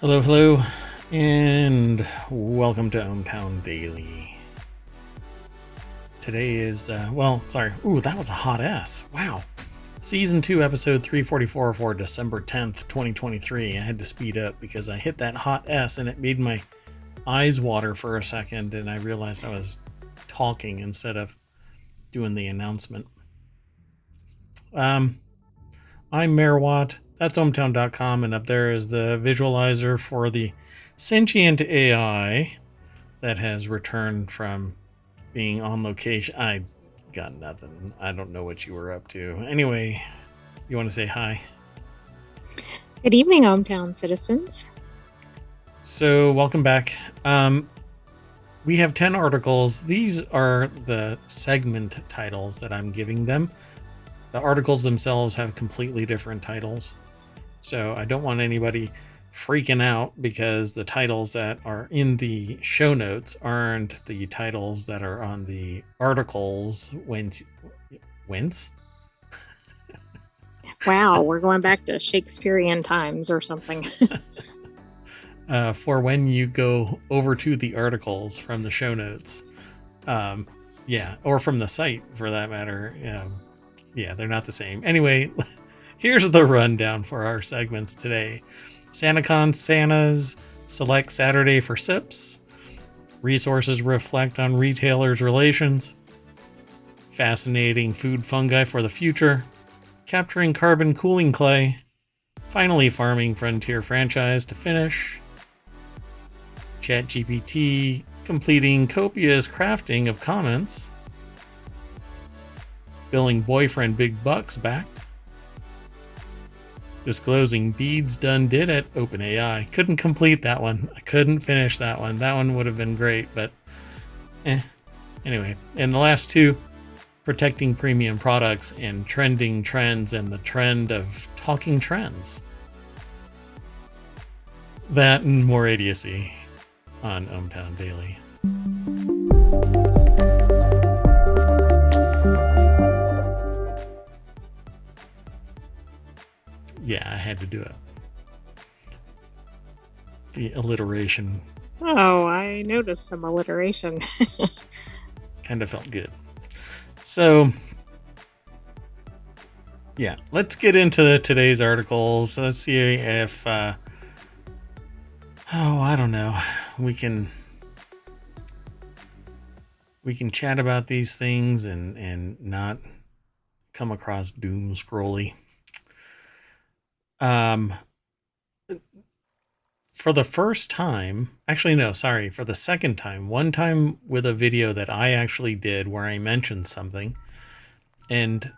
Hello, hello, and welcome to ohmTown Daily. Today is, ooh, that was a hot S. Wow. Season 2, episode 344 for December 10th, 2023. I had to speed up because I hit that hot S and it made my eyes water for a second, and I realized I was talking instead of doing the announcement. I'm Merwatt. That's ohmTown.com, and up there is the visualizer for the sentient AI that has returned from being on location. I got nothing. I don't know what you were up to. Anyway, you want to say hi? Good evening, ohmTown citizens. So, welcome back. We have 10 articles. These are the segment titles that I'm giving them. The articles themselves have completely different titles. So I don't want anybody freaking out because the titles that are in the show notes aren't the titles that are on the articles. Whence? Wow, we're going back to Shakespearean times or something. For when you go over to the articles from the show notes. Or from the site for that matter. They're not the same. Anyway, here's the rundown for our segments today. Santacon Santa's select Saturday for sips. Resources reflect on retailers' relations. Fascinating food fungi for the future. Capturing carbon cooling clay. Finally, farming frontier franchise to finish. ChatGPT completing copious crafting of comments. Billing boyfriend big bucks backed. Disclosing deeds done did at OpenAI. Couldn't complete that one. I couldn't finish that one. That one would have been great, but Anyway, and the last two, protecting premium products and trending trends and the trend of talking trends. That and more idiocy on ohmTown Daily. Yeah, I had to do it. The alliteration. Oh, I noticed some alliteration. Kind of felt good. So, yeah, let's get into today's articles. Let's see if, I don't know. We can chat about these things and not come across doom scrolly. For the first time, for the second time, one time with a video that I actually did where I mentioned something, and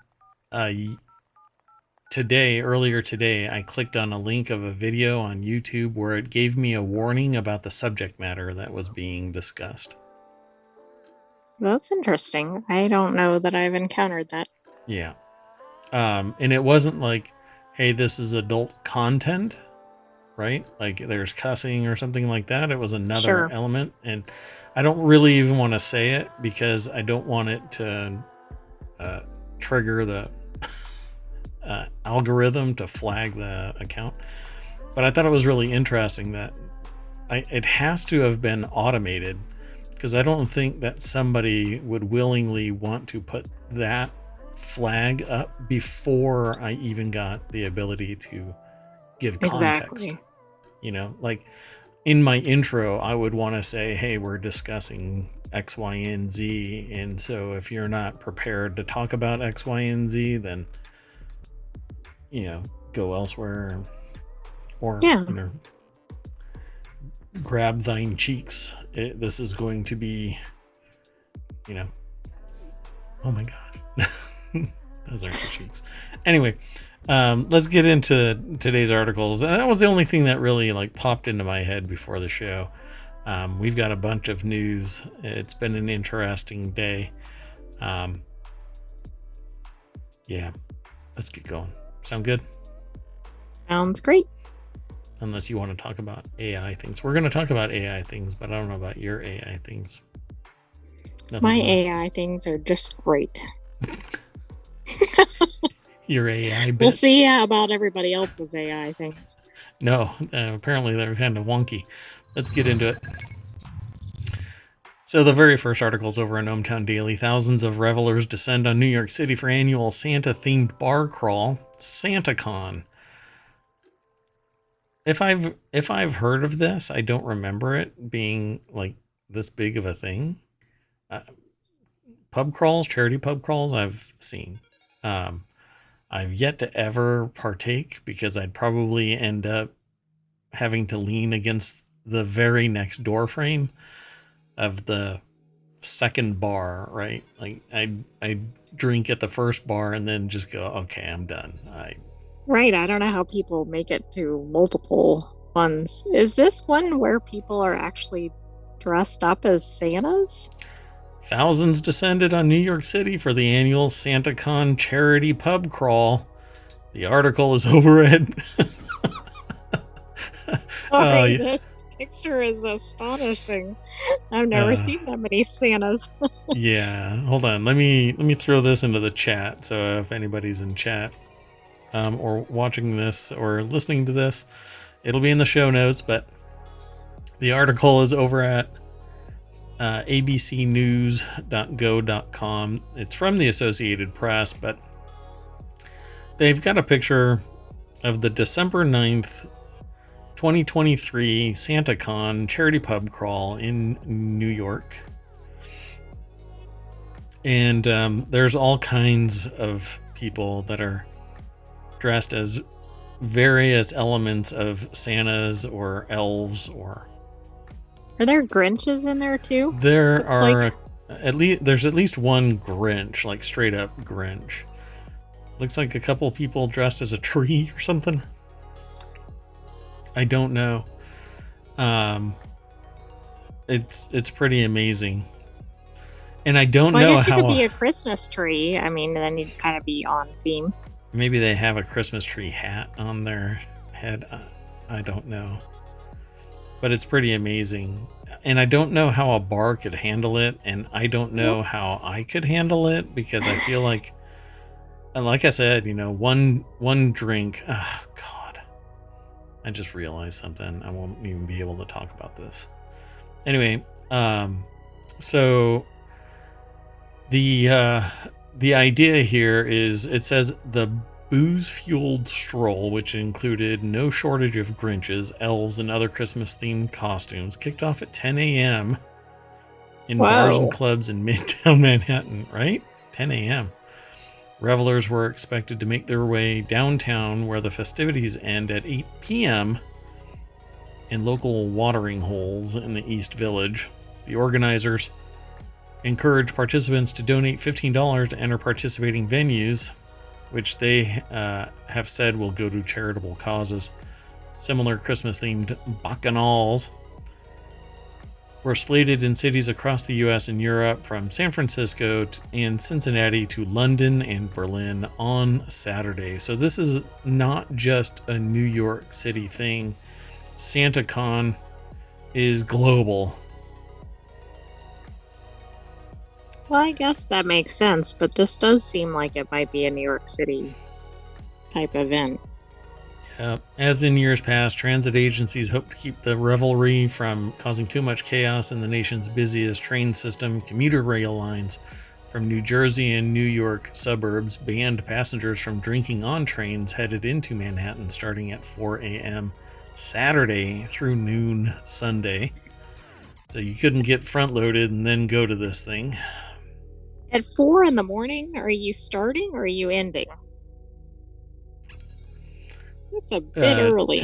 earlier today, I clicked on a link of a video on YouTube where it gave me a warning about the subject matter that was being discussed. That's interesting. I don't know that I've encountered that. Yeah. And it wasn't like, hey, this is adult content, right? Like there's cussing or something like that. It was another element. And I don't really even want to say it because I don't want it to trigger the algorithm to flag the account. But I thought it was really interesting that it has to have been automated, because I don't think that somebody would willingly want to put that flag up before I even got the ability to give context. Exactly. You know, like in my intro, I would want to say, hey, we're discussing X, Y, and Z. And so if you're not prepared to talk about X, Y, and Z, then, go elsewhere or grab thine cheeks. This is going to be, oh my God. Those aren't the cheeks. Anyway, let's get into today's articles. That was the only thing that really popped into my head before the show. We've got a bunch of news. It's been an interesting day. Let's get going. Sound good? Sounds great. Unless you want to talk about AI things. We're going to talk about AI things, but I don't know about your AI things. My AI things are just great. your AI We'll bits. see about everybody else's AI things. No, apparently they're kind of wonky. Let's get into it. So the very first article is over on ohmTown Daily. Thousands of revelers descend on New York City for annual Santa-themed bar crawl, Santacon. If I've heard of this, I don't remember it being like this big of a thing. Uh, Pub crawls, charity pub crawls, I've seen. Um, I've yet to ever partake because I'd probably end up having to lean against the very next door frame of the second bar, right? Like I drink at the first bar and then just go, okay, I'm done. Right, I don't know how people make it to multiple ones. Is this one where people are actually dressed up as Santas? Thousands descended on New York City for the annual Santacon charity pub crawl. The article is over at oh Sorry, yeah. this picture is astonishing. I've never uh, seen that many Santas. yeah, hold on, let me throw this into the chat, so if anybody's in chat or watching this or listening to this, it'll be in the show notes, but the article is over at abcnews.go.com. It's from the Associated Press, but they've got a picture of the December 9th, 2023 Santacon charity pub crawl in New York. And there's all kinds of people that are dressed as various elements of Santas or elves, or Are there Grinches in there too? there Looks like. are there's at least one Grinch, like straight up Grinch. Looks like a couple people dressed as a tree or something. I don't know. Um, it's pretty amazing, and I don't Well, I know guess you could how. be a Christmas tree. I mean, then you'd kind of be on theme. Maybe they have a Christmas tree hat on their head. I don't know, but it's pretty amazing. And I don't know how a bar could handle it, and I don't know how I could handle it because I feel like I said, one drink. Oh God, I just realized something. I won't even be able to talk about this. Anyway, so the idea here is, it says the booze-fueled stroll, which included no shortage of Grinches, elves, and other Christmas-themed costumes, kicked off at 10 a.m. in bars and Whoa. clubs in Midtown Manhattan, right? 10 a.m. Revelers were expected to make their way downtown, where the festivities end at 8 p.m. in local watering holes in the East Village. The organizers encourage participants to donate $15 to enter participating venues, which they have said will go to charitable causes. Similar Christmas-themed bacchanals were slated in cities across the US and Europe, from San Francisco and Cincinnati to London and Berlin on Saturday. So this is not just a New York City thing. Santacon is global. Well, I guess that makes sense, but this does seem like it might be a New York City type event. As in years past, transit agencies hope to keep the revelry from causing too much chaos in the nation's busiest train system. Commuter rail lines from New Jersey and New York suburbs banned passengers from drinking on trains headed into Manhattan starting at 4 a.m. Saturday through noon Sunday. So you couldn't get front loaded and then go to this thing. At 4 in the morning, are you starting or are you ending? That's a bit early.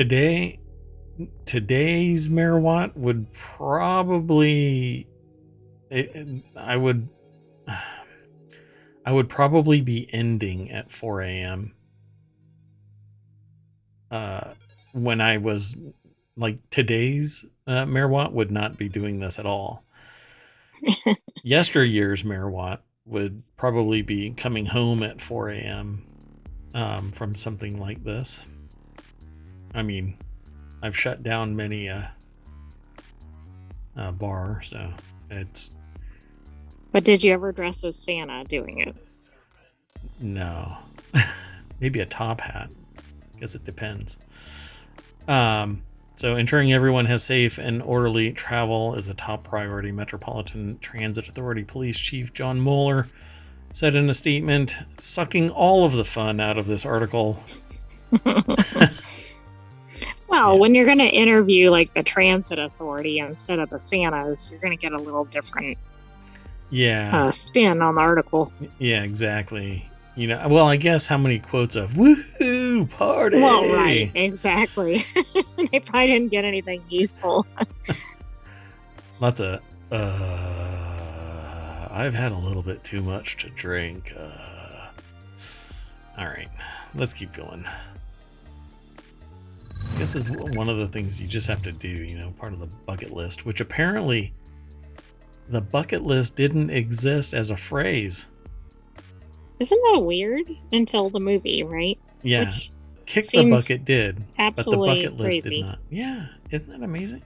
Today's Merawatt would probably, I would probably be ending at 4 a.m. When I was like, today's Merawatt would not be doing this at all. Yesteryear's Merawatt would probably be coming home at 4 a.m. From something like this. I mean, I've shut down many a bar, so it's. But did you ever dress as Santa doing it? No. maybe a top hat. I guess it depends. So ensuring everyone has safe and orderly travel is a top priority. Metropolitan Transit Authority Police Chief John Mueller said in a statement, sucking all of the fun out of this article. Well, when you're going to interview like the transit authority instead of the Santas, you're going to get a little different spin on the article. Yeah, exactly. You know, well, I guess how many quotes of "woohoo party"? Well, right, exactly. They probably didn't get anything useful. Lots of I've had a little bit too much to drink. All right, let's keep going. This is one of the things you just have to do, you know, part of the bucket list, which apparently the bucket list didn't exist as a phrase. Isn't that weird? Until the movie, right? Yeah. Kick the bucket did, but the bucket list crazy. did not. Yeah. Isn't that amazing?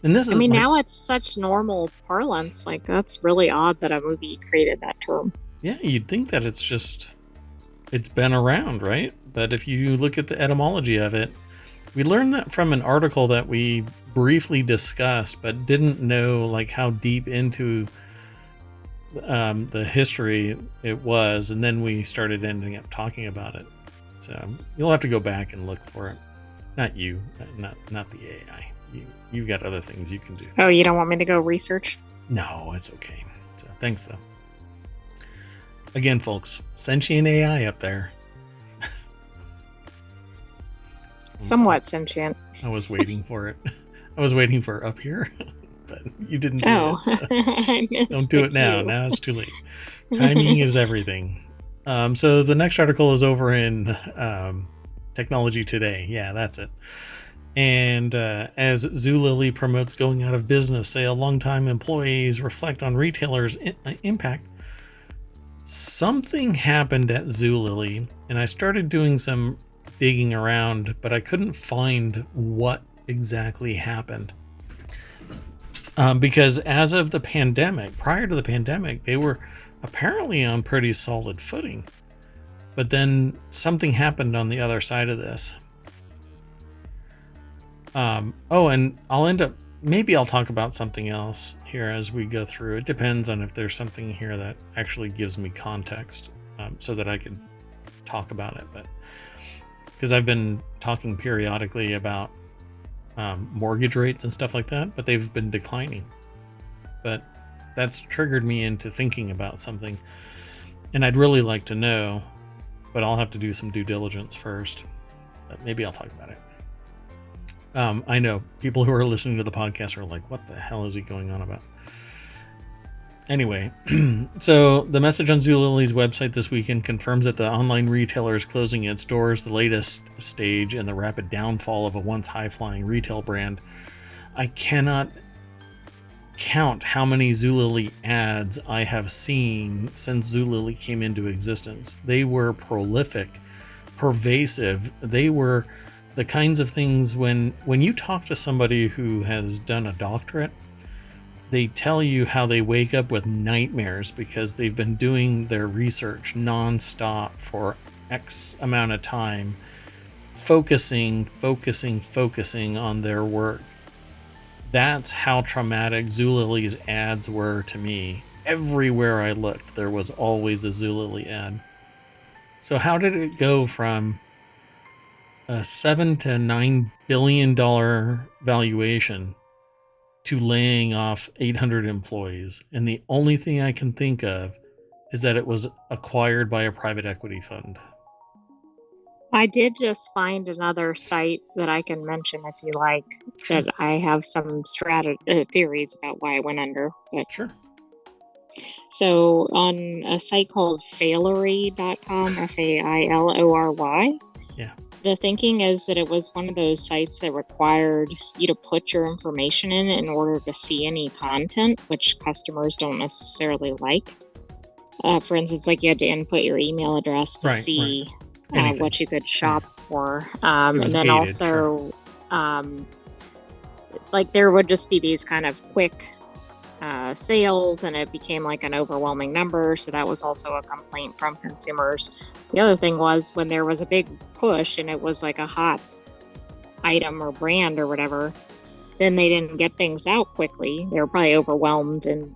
And this is, I mean, now it's such normal parlance. Like, that's really odd that a movie created that term. Yeah, you'd think that it's been around, right? But if you look at the etymology of it, we learned that from an article that we briefly discussed, but didn't know like how deep into the history it was, and then we started ending up talking about it. So you'll have to go back and look for it. Not you, not the AI. You've got other things you can do. Oh, you don't want me to go research? No, it's okay. So thanks though. Again, folks, sentient AI up there. Somewhat sentient. I was waiting for it. I was waiting for up here. But you didn't do it. So don't do it now. Now it's too late. Timing is everything. So the next article is over in Technology Today. Yeah, that's it. And as Zulily promotes going out of business, say longtime employees reflect on retailers' impact. Something happened at Zulily, and I started doing some digging around, but I couldn't find what exactly happened. Because as of the pandemic, prior to the pandemic, they were apparently on pretty solid footing. But then something happened on the other side of this. And maybe I'll talk about something else here as we go through. It depends on if there's something here that actually gives me context so that I could talk about it. But because I've been talking periodically about mortgage rates and stuff like that, but they've been declining. But that's triggered me into thinking about something, and I'd really like to know, but I'll have to do some due diligence first. But maybe I'll talk about it. I know people who are listening to the podcast are like, what the hell is he going on about? Anyway, so the message on Zulily's website this weekend confirms that the online retailer is closing its doors, the latest stage in the rapid downfall of a once high-flying retail brand. I cannot count how many Zulily ads I have seen since Zulily came into existence. They were prolific, pervasive. They were the kinds of things when you talk to somebody who has done a doctorate, they tell you how they wake up with nightmares because they've been doing their research nonstop for X amount of time, focusing on their work. That's how traumatic Zulily's ads were to me. Everywhere I looked, there was always a Zulily ad. So how did it go from a $7 to $9 billion valuation to laying off 800 employees? And the only thing I can think of is that it was acquired by a private equity fund. I did just find another site that I can mention if you like. Sure. That I have some theories about why it went under. But sure. So on a site called Failory.com, Failory. Yeah. The thinking is that it was one of those sites that required you to put your information in order to see any content, which customers don't necessarily like. For instance, like you had to input your email address to see what you could shop for. And then gated, also, like there would just be these kind of quick sales, and it became like an overwhelming number. So that was also a complaint from consumers. The other thing was when there was a big push and it was like a hot item or brand or whatever, then they didn't get things out quickly. They were probably overwhelmed and,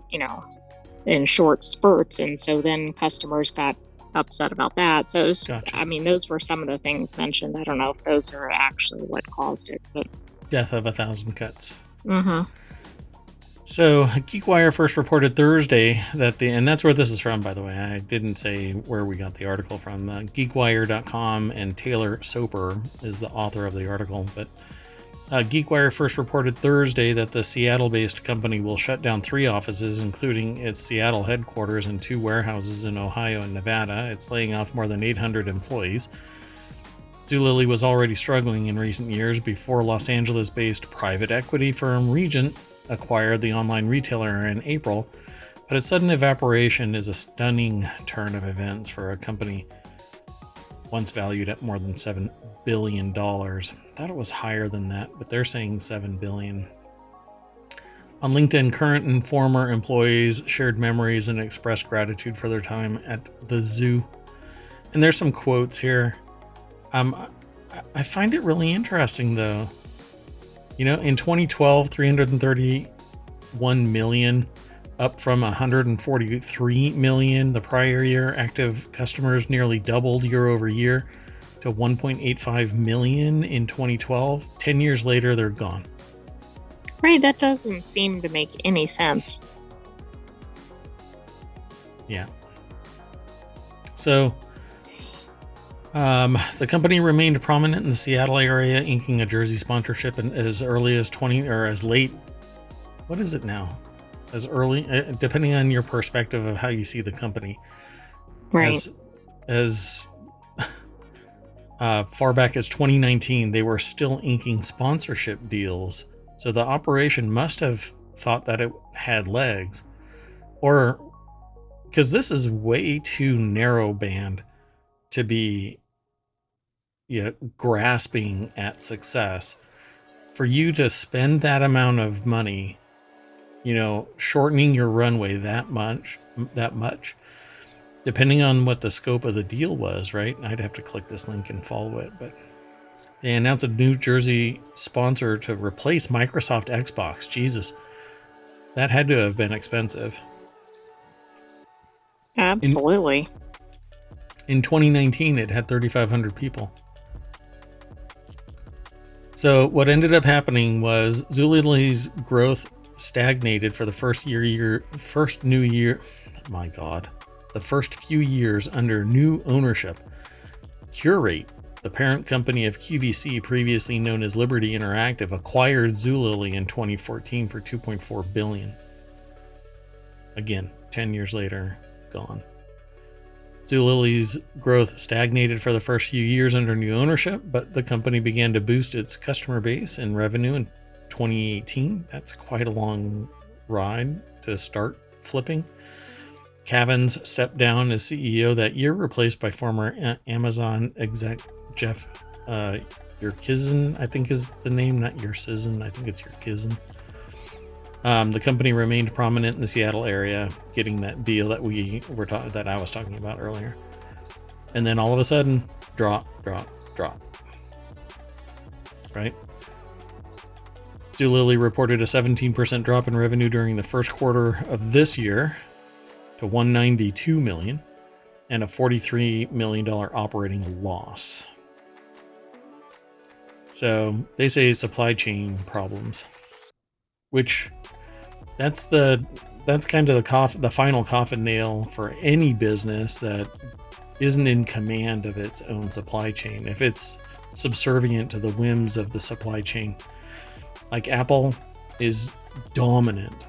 in short spurts. And so then customers got upset about that. So it was, Gotcha. I mean, those were some of the things mentioned. I don't know if those are actually what caused it, but Death of 1,000 cuts. mm-hmm. So GeekWire first reported Thursday that and that's where this is from, by the way. I didn't say where we got the article from. GeekWire.com, and Taylor Soper is the author of the article. But GeekWire first reported Thursday that the Seattle-based company will shut down 3 offices, including its Seattle headquarters and 2 warehouses in Ohio and Nevada. It's laying off more than 800 employees. Zulily was already struggling in recent years before Los Angeles-based private equity firm Regent acquired the online retailer in April, but its sudden evaporation is a stunning turn of events for a company once valued at more than $7 billion. I thought it was higher than that, but they're saying $7 billion. On LinkedIn, current and former employees shared memories and expressed gratitude for their time at the zoo. And there's some quotes here. I find it really interesting, though. In 2012, 331 million, up from 143 million the prior year. Active customers nearly doubled year over year to 1.85 million in 2012. 10 years later, they're gone. Right, that doesn't seem to make any sense. Yeah. So, the company remained prominent in the Seattle area, inking a jersey sponsorship as early as as late. What is it now? As early, depending on your perspective of how you see the company. Right. As far back as 2019, they were still inking sponsorship deals. So the operation must have thought that it had legs, or because this is way too narrow band to be grasping at success. For you to spend that amount of money, shortening your runway that much, depending on what the scope of the deal was, right? I'd have to click this link and follow it, but they announced a New Jersey sponsor to replace Microsoft Xbox. Jesus, that had to have been expensive. Absolutely. In 2019, it had 3,500 people. So what ended up happening was Zulily's growth stagnated for the first few years under new ownership. Curate, the parent company of QVC, previously known as Liberty Interactive, acquired Zulily in 2014 for $2.4 billion. Again, 10 years later, gone. Zulily's growth stagnated for the first few years under new ownership, but the company began to boost its customer base and revenue in 2018. That's quite a long ride to start flipping. Cavins stepped down as CEO that year, replaced by former Amazon exec Jeff Yurkizin, I think is the name, not Yurcizin. I think it's Yurkizin. The company remained prominent in the Seattle area, getting that deal that that I was talking about earlier. And then all of a sudden, drop. Right? Zulily reported a 17% drop in revenue during the first quarter of this year to $192 million and a $43 million operating loss. So they say supply chain problems, which that's kind of the final coffin nail for any business that isn't in command of its own supply chain. If it's subservient to the whims of the supply chain, like Apple is dominant.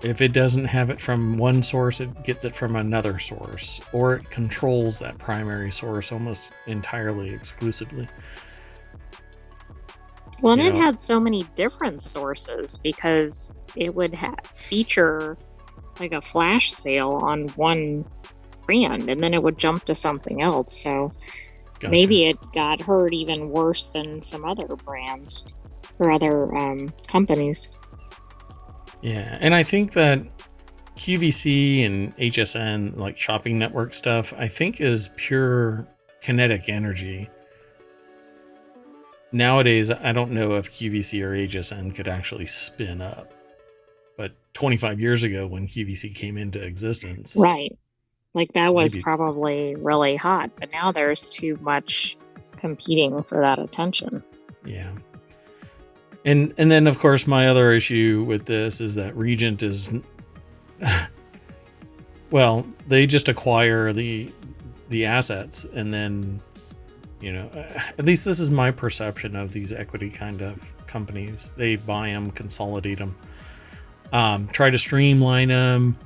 If it doesn't have it from one source, it gets it from another source, or it controls that primary source almost entirely exclusively. Well, and it had so many different sources because it would feature like a flash sale on one brand and then it would jump to something else. So Gotcha. Maybe it got hurt even worse than some other brands or other companies. Yeah, and I think that QVC and HSN, like shopping network stuff, I think is pure kinetic energy. Nowadays, I don't know if QVC or HSN could actually spin up. But 25 years ago, when QVC came into existence, Right. Like that was maybe, probably really hot, but now there's too much competing for that attention. yeah. And then of course my other issue with this is that Regent is, well, they just acquire the assets, and then, you know, at least this is my perception of these equity kind of companies. They buy them, consolidate them, try to streamline them,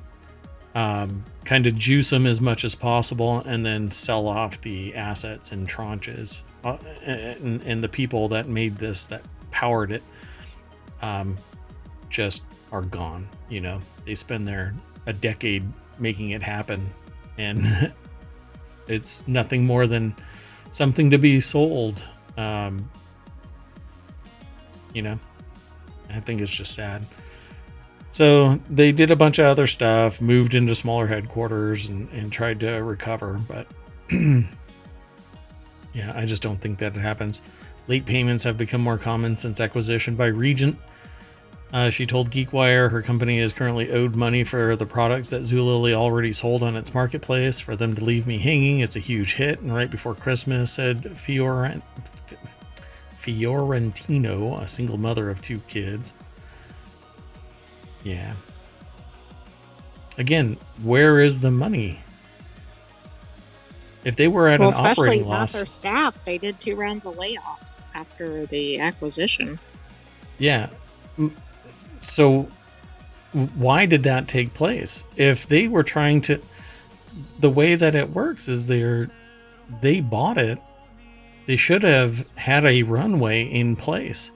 kind of juice them as much as possible, and then sell off the assets in tranches. And the people that made this, that powered it, just are gone. You know, they spend a decade making it happen, and it's nothing more than something to be sold. You know, I think it's just sad. So they did a bunch of other stuff, moved into smaller headquarters, and tried to recover. But yeah, I just don't think that it happens. Late payments have become more common since acquisition by Regent. She told GeekWire her company is currently owed money for the products that Zulily already sold on its marketplace. For them to leave me hanging, it's a huge hit. And right before Christmas, said Fiorentino, a single mother of 2 kids. Yeah. Again, where is the money? If they were at an Especially operating not loss, their staff. They did 2 rounds of layoffs after the acquisition. yeah. So why did that take place? If they were trying to, the way that it works is they bought it. They should have had a runway in place.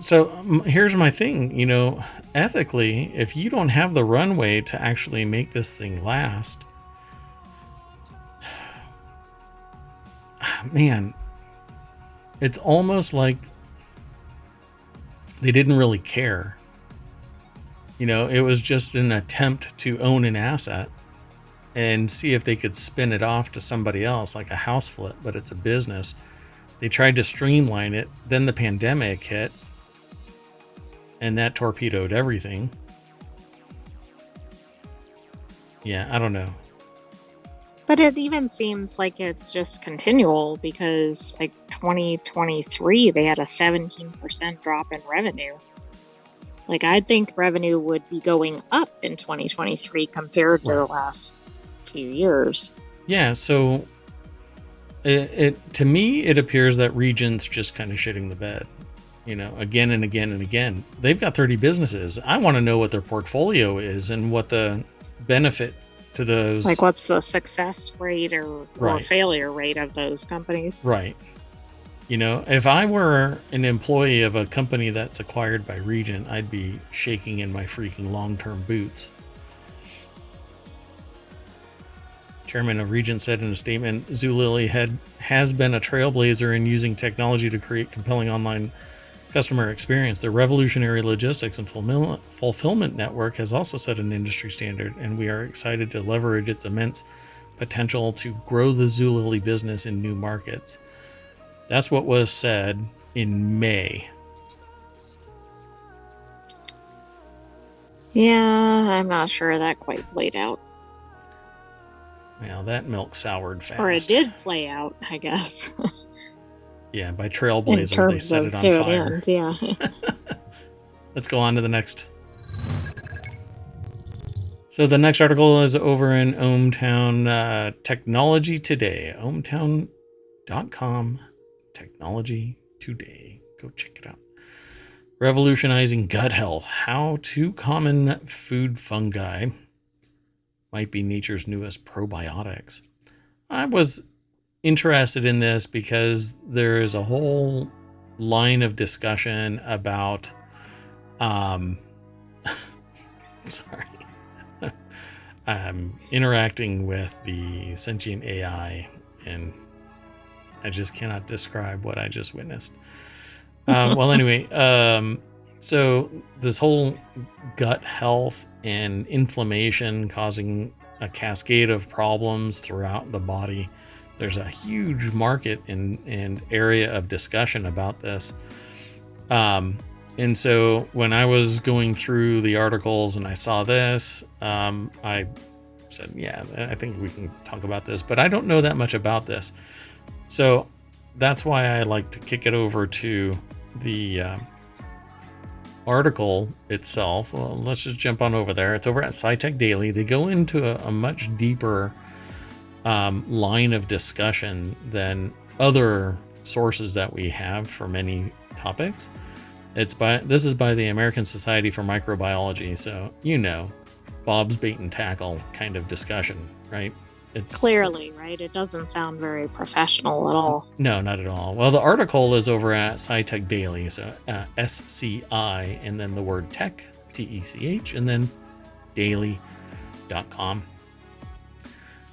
So here's my thing, you know, ethically, if you don't have the runway to actually make this thing last, man, it's almost like they didn't really care. You know, it was just an attempt to own an asset and see if they could spin it off to somebody else, like a house flip, but it's a business. They tried to streamline it. Then the pandemic hit, and that torpedoed everything. Yeah, I don't know. But it even seems like it's just continual because, like, 2023, they had a 17% drop in revenue. Like, I'd think revenue would be going up in 2023 compared to the last few years. Yeah, so it to me, it appears that Regent's just kind of shitting the bed. You know, again and again and again. They've got 30 businesses. I want to know what their portfolio is and what the benefit to those. Like, what's the success rate or failure rate of those companies? Right. You know, if I were an employee of a company that's acquired by Regent, I'd be shaking in my freaking long-term boots. Chairman of Regent said in a statement, Zulily has been a trailblazer in using technology to create compelling online customer experience. The revolutionary logistics and fulfillment network has also set an industry standard, and we are excited to leverage its immense potential to grow the Zulily business in new markets. That's what was said in May. Yeah, I'm not sure that quite played out. Well, that milk soured fast. Or it did play out, I guess. Yeah, by trailblazer, they set it on fire. End, yeah. Let's go on to the next. So the next article is over in ohmTown Technology Today. ohmTown.com Technology Today. Go check it out. Revolutionizing gut health. How 2 common food fungi might be nature's newest probiotics. I was interested in this because there is a whole line of discussion about sorry. Interacting with the sentient AI, and I just cannot describe what I just witnessed. Well, anyway, so this whole gut health and inflammation causing a cascade of problems throughout the body. There's a huge market and area of discussion about this. And so when I was going through the articles and I saw this, I said, yeah, I think we can talk about this, but I don't know that much about this. So that's why I like to kick it over to the article itself. Well, let's just jump on over there. It's over at SciTech Daily. They go into a much deeper line of discussion than other sources that we have for many topics. This is by the American Society for Microbiology, so Bob's bait and tackle kind of discussion, right? It's clearly, right? It doesn't sound very professional at all. No, not at all. Well, the article is over at SciTech Daily, so SCI, and then the word tech, TECH, and then daily.com.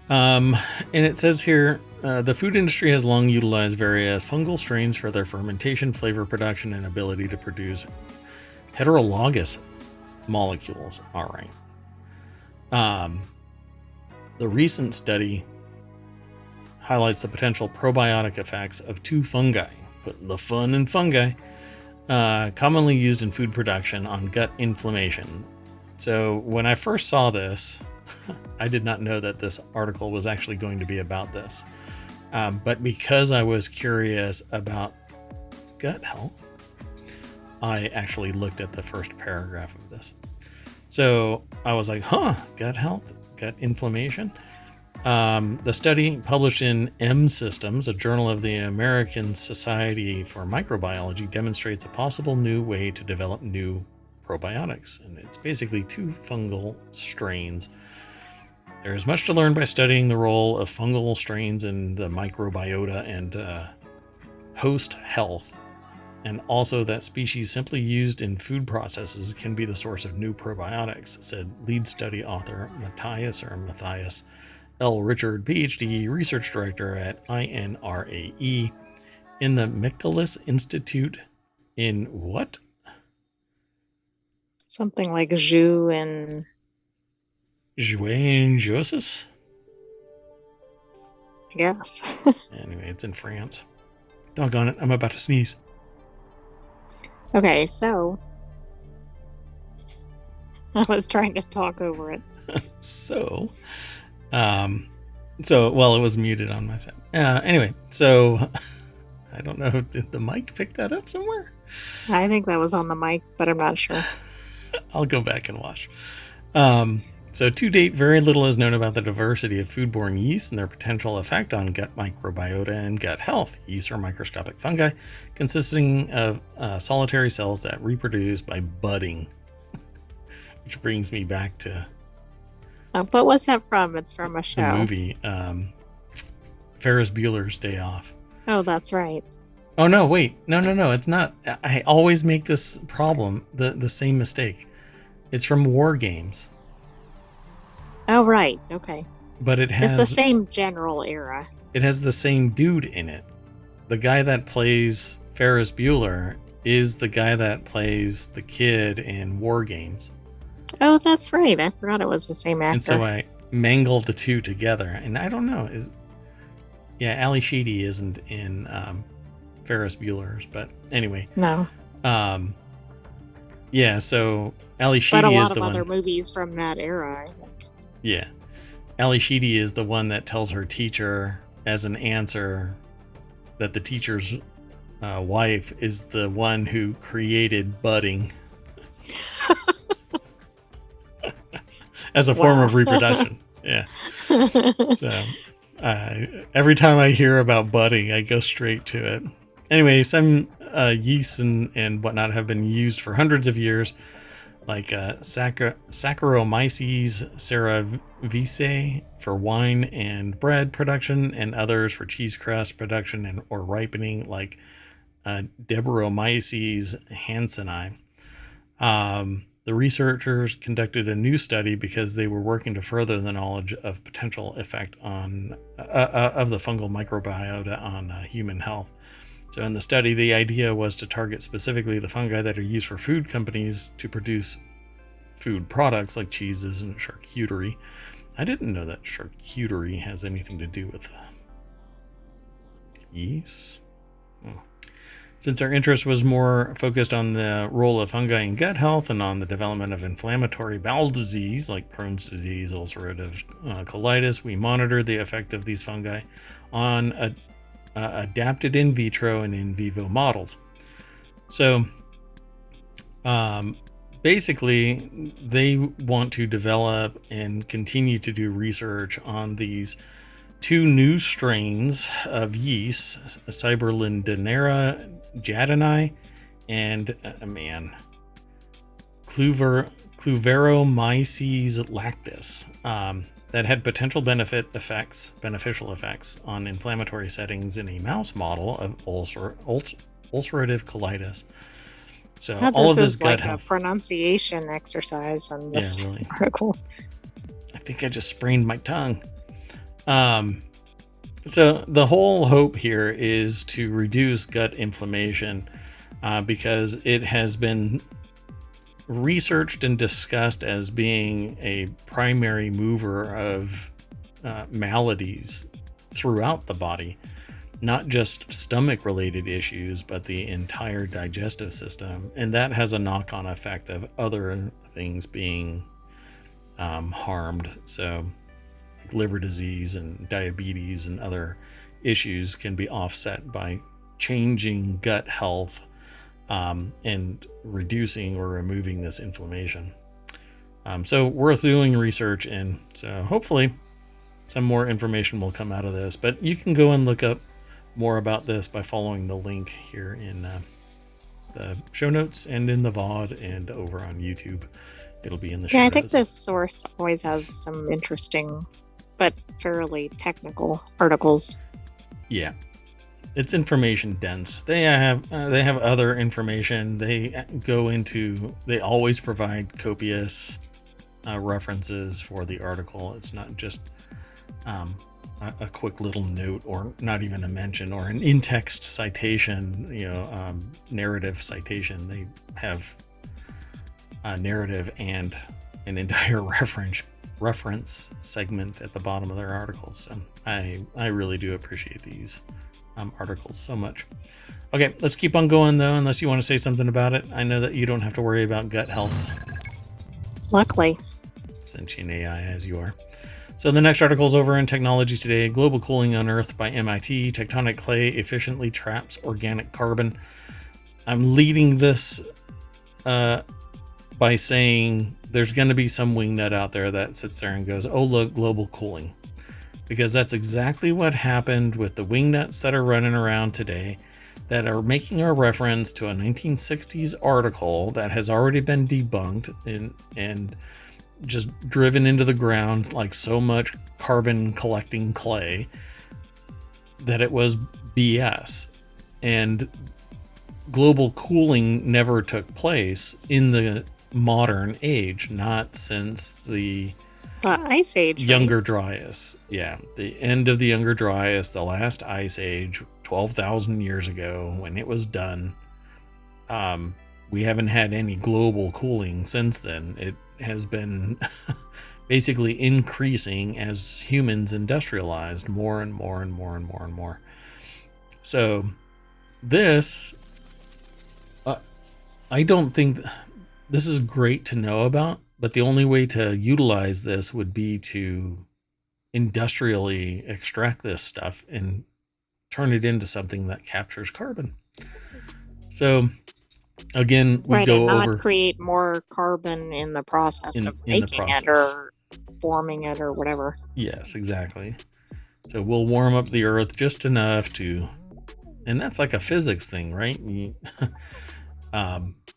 And it says here, the food industry has long utilized various fungal strains for their fermentation, flavor production, and ability to produce heterologous molecules. All right. The recent study highlights the potential probiotic effects of two fungi, putting the fun in fungi, commonly used in food production on gut inflammation. So when I first saw this, I did not know that this article was actually going to be about this. But because I was curious about gut health, I actually looked at the first paragraph of this. So I was like, gut health, gut inflammation. The study, published in M Systems, a journal of the American Society for Microbiology, demonstrates a possible new way to develop new probiotics. And it's basically two fungal strains. There is much to learn by studying the role of fungal strains in the microbiota and host health, and also that species simply used in food processes can be the source of new probiotics, said lead study author Matthias L. Richard, PhD, research director at INRAE in the Michaelis Institute in what? Something like Jus and Joassus? I guess. Anyway, it's in France. Doggone it, I'm about to sneeze. Okay, so I was trying to talk over it. Well, it was muted on my side. Anyway, so I don't know, did the mic pick that up somewhere? I think that was on the mic, but I'm not sure. I'll go back and watch. So to date, very little is known about the diversity of foodborne yeasts and their potential effect on gut microbiota and gut health. Yeasts are microscopic fungi consisting of solitary cells that reproduce by budding. Which brings me back to... What was that from? It's from a show. The movie, Ferris Bueller's Day Off. Oh, that's right. Oh, no, wait. No, it's not. I always make this problem, the same mistake. It's from War Games. Oh, right. Okay. But it's the same general era. It has the same dude in it. The guy that plays Ferris Bueller is the guy that plays the kid in War Games. Oh, that's right. I forgot it was the same actor. And so I mangled the two together. And I don't know. Ali Sheedy isn't in Ferris Bueller's. But anyway. No. Yeah, so Ali Sheedy is the one. But a lot of other movies from that era, I think. Yeah. Ali Sheedy is the one that tells her teacher as an answer that the teacher's wife is the one who created budding as a form of reproduction. Yeah. So every time I hear about budding, I go straight to it. Anyway, some yeasts and whatnot have been used for hundreds of years, like Saccharomyces cerevisiae for wine and bread production, and others for cheese crust production or ripening, like Deboromyces hansenii. The researchers conducted a new study because they were working to further the knowledge of potential effect on of the fungal microbiota on human health. So in the study, the idea was to target specifically the fungi that are used for food companies to produce food products like cheeses and charcuterie. I didn't know that charcuterie has anything to do with yeast. Oh. Since our interest was more focused on the role of fungi in gut health and on the development of inflammatory bowel disease like Crohn's disease, ulcerative colitis, we monitored the effect of these fungi on adapted in vitro and in vivo models. So basically, they want to develop and continue to do research on these two new strains of yeast, Cyberlindera jadini and Cluveromyces lactis, that had potential beneficial effects on inflammatory settings in a mouse model of ulcerative colitis. So all of this gut health, a pronunciation exercise on this really. article. I think I just sprained my tongue. So the whole hope here is to reduce gut inflammation because it has been researched and discussed as being a primary mover of maladies throughout the body, not just stomach related issues, but the entire digestive system. And that has a knock-on effect of other things being harmed. So liver disease and diabetes and other issues can be offset by changing gut health and reducing or removing this inflammation. So worth doing research in. So hopefully some more information will come out of this, but you can go and look up more about this by following the link here in the show notes and in the VOD and over on YouTube. It'll be in the show notes. I think this source always has some interesting but fairly technical articles. Yeah, it's information dense. They have other information. They always provide copious references for the article. It's not just a quick little note, or not even a mention, or an in-text citation, narrative citation. They have a narrative and an entire reference segment at the bottom of their articles. So I really do appreciate these articles so much. Okay, let's keep on going though, unless you want to say something about it. I know that you don't have to worry about gut health. Luckily. Sentient AI as you are. So the next article is over in Technology Today. Global cooling unearthed by MIT. Tectonic clay efficiently traps organic carbon. I'm leading this by saying there's going to be some wingnut out there that sits there and goes, oh, look, global cooling. Because that's exactly what happened with the wingnuts that are running around today that are making a reference to a 1960s article that has already been debunked and just driven into the ground like so much carbon collecting clay that it was BS. And global cooling never took place in the modern age, not since the Ice Age. Younger Dryas. Yeah, the end of the Younger Dryas, the last ice age, 12,000 years ago when it was done. We haven't had any global cooling since then. It has been basically increasing as humans industrialized more and more and more and more and more. So this, I don't think this is great to know about, but the only way to utilize this would be to industrially extract this stuff and turn it into something that captures carbon. So again, we go and over, not create more carbon in the process of making it or forming it or whatever. Yes, exactly. So we'll warm up the earth just enough to, and that's like a physics thing, right?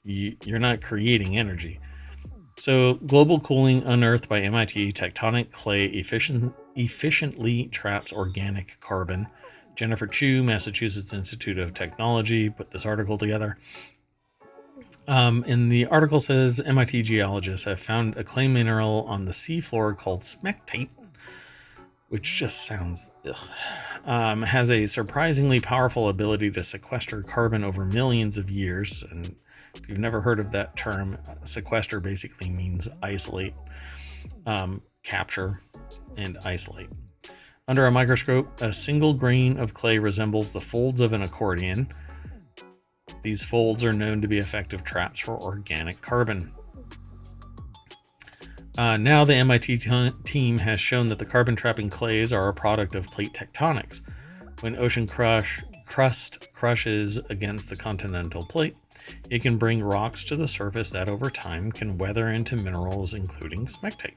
You're not creating energy. So global cooling unearthed by MIT. Tectonic clay efficiently traps organic carbon. Jennifer Chu, Massachusetts Institute of Technology, put this article together. And the article says MIT geologists have found a clay mineral on the seafloor called smectate, which just sounds has a surprisingly powerful ability to sequester carbon over millions of years. And if you've never heard of that term, sequester basically means isolate, capture, and isolate. Under a microscope, a single grain of clay resembles the folds of an accordion. These folds are known to be effective traps for organic carbon. Now the MIT team has shown that the carbon-trapping clays are a product of plate tectonics. When ocean crust crushes against the continental plate, it can bring rocks to the surface that over time can weather into minerals including smectite.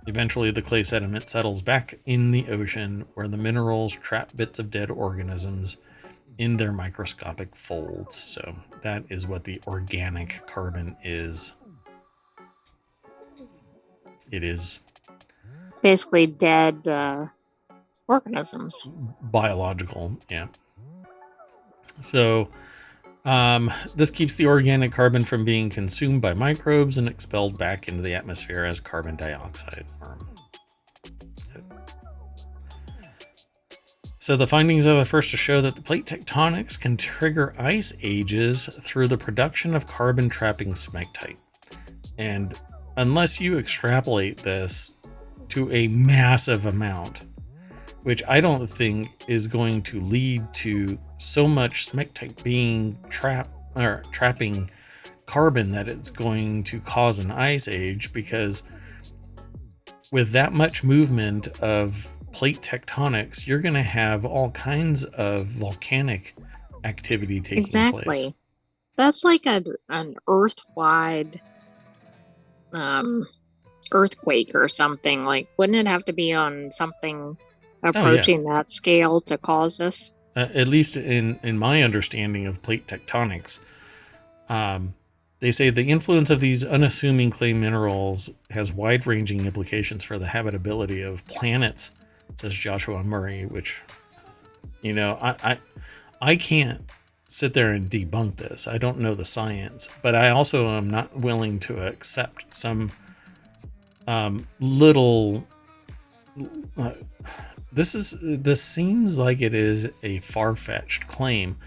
Eventually, the clay sediment settles back in the ocean where the minerals trap bits of dead organisms in their microscopic folds. So that is what the organic carbon is. It is Basically dead organisms. biological, yeah. So this keeps the organic carbon from being consumed by microbes and expelled back into the atmosphere as carbon dioxide. So the findings are the first to show that the plate tectonics can trigger ice ages through the production of carbon-trapping smectite. And unless you extrapolate this to a massive amount, which I don't think is going to lead to so much smectite being trapping carbon that it's going to cause an ice age, because with that much movement of plate tectonics, you're going to have all kinds of volcanic activity taking place. That's like an Earth-wide earthquake or something. Like, wouldn't it have to be on something approaching that scale to cause this? At least in my understanding of plate tectonics, they say the influence of these unassuming clay minerals has wide-ranging implications for the habitability of planets, says Joshua Murray, which, you know, I can't sit there and debunk this. I don't know the science, but I also am not willing to accept some little... This seems like it is a far-fetched claim,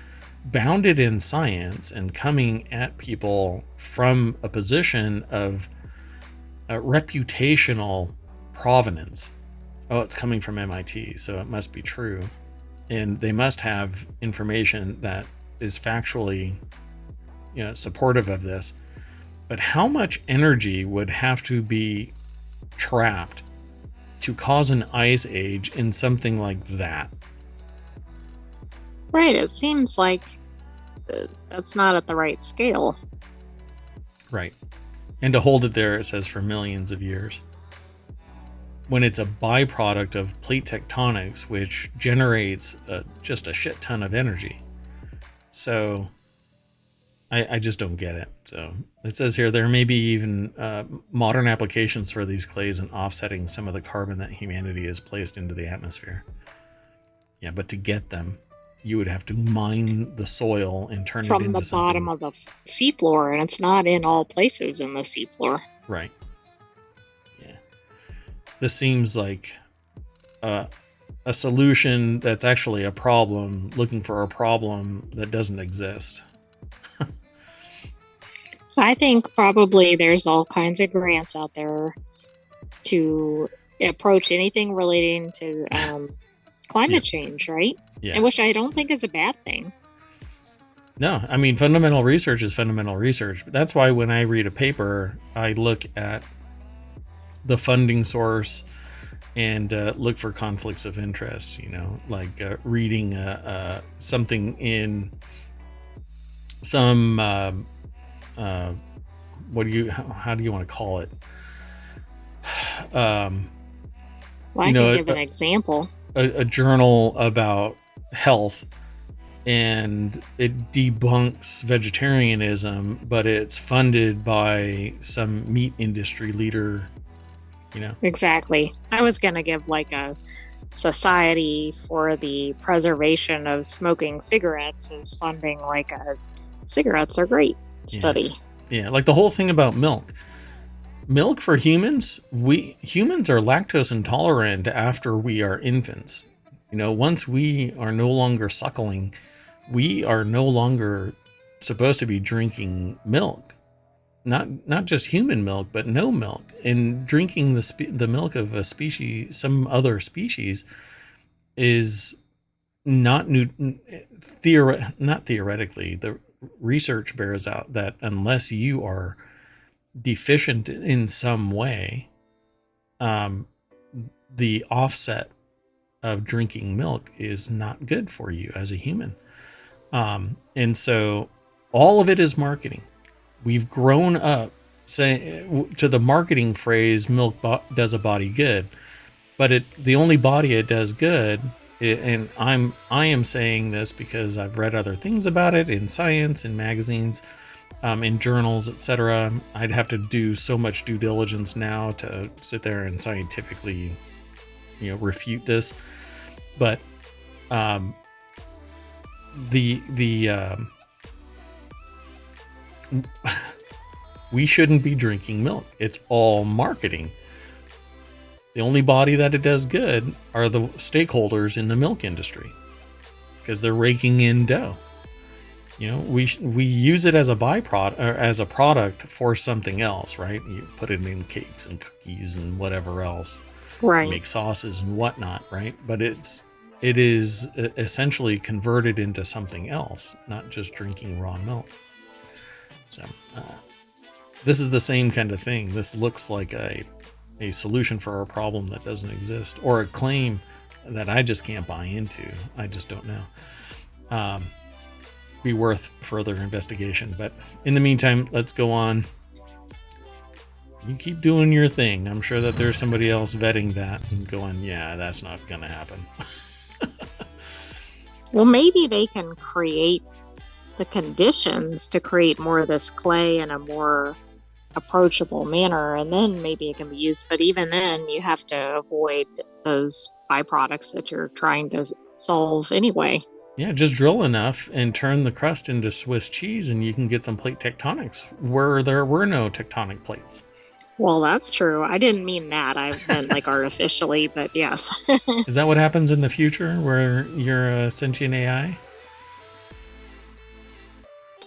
bounded in science and coming at people from a position of reputational provenance. Oh, it's coming from MIT, so it must be true. And they must have information that is factually, you know, supportive of this. But how much energy would have to be trapped to cause an ice age in something like that? Right, it seems like that's not at the right scale. Right. And to hold it there, it says for millions of years. When it's a byproduct of plate tectonics, which generates just a shit ton of energy. So I just don't get it. So it says here there may be even modern applications for these clays in offsetting some of the carbon that humanity has placed into the atmosphere. Yeah, but to get them, you would have to mine the soil and turn it into something. From the bottom of the seafloor, and it's not in all places in the seafloor. Right. Yeah. This seems like a solution that's actually a problem, looking for a problem that doesn't exist. I think probably there's all kinds of grants out there to approach anything relating to climate change, right? Yeah. And which I don't think is a bad thing. No, I mean, fundamental research is fundamental research. But that's why when I read a paper, I look at the funding source and look for conflicts of interest, you know, like reading something in some, how do you want to call it? Well, I can give an example. A journal about health, and it debunks vegetarianism, but it's funded by some meat industry leader, you know? Exactly. I was going to give like a Society for the Preservation of Smoking Cigarettes is funding like a cigarettes are great study. Yeah, like the whole thing about milk. Milk for humans, humans are lactose intolerant after we are infants. Once we are no longer suckling, we are no longer supposed to be drinking milk. Not just human milk, but no milk. And drinking the milk of a species, some other species, is not new. Not theoretically. The research bears out that unless you are deficient in some way, um, the offset of drinking milk is not good for you as a human. And so all of it is marketing. We've grown up saying to the marketing phrase, milk does a body good, but the only body it does good, and I am saying this because I've read other things about it in science, in magazines, in journals, etc. I'd have to do so much due diligence now to sit there and scientifically, refute this. But um, the we shouldn't be drinking milk. It's all marketing. The only body that it does good are the stakeholders in the milk industry, because they're raking in dough. We use it as a byproduct, or as a product for something else, right? You put it in cakes and cookies and whatever else, Right. make sauces and whatnot, right? But it is essentially converted into something else, not just drinking raw milk. So this is the same kind of thing. This looks like a solution for a problem that doesn't exist, or a claim that I just can't buy into. I just don't know. Be worth further investigation. But in the meantime, let's go on. You keep doing your thing. I'm sure that there's somebody else vetting that and going, yeah, that's not going to happen. Well, maybe they can create the conditions to create more of this clay in a more approachable manner, and then maybe it can be used. But even then, you have to avoid those byproducts that you're trying to solve anyway. Yeah, just drill enough and turn the crust into Swiss cheese, and you can get some plate tectonics where there were no tectonic plates. Well, that's true. I didn't mean that. I meant like artificially, but yes. Is that what happens in the future where you're a sentient AI?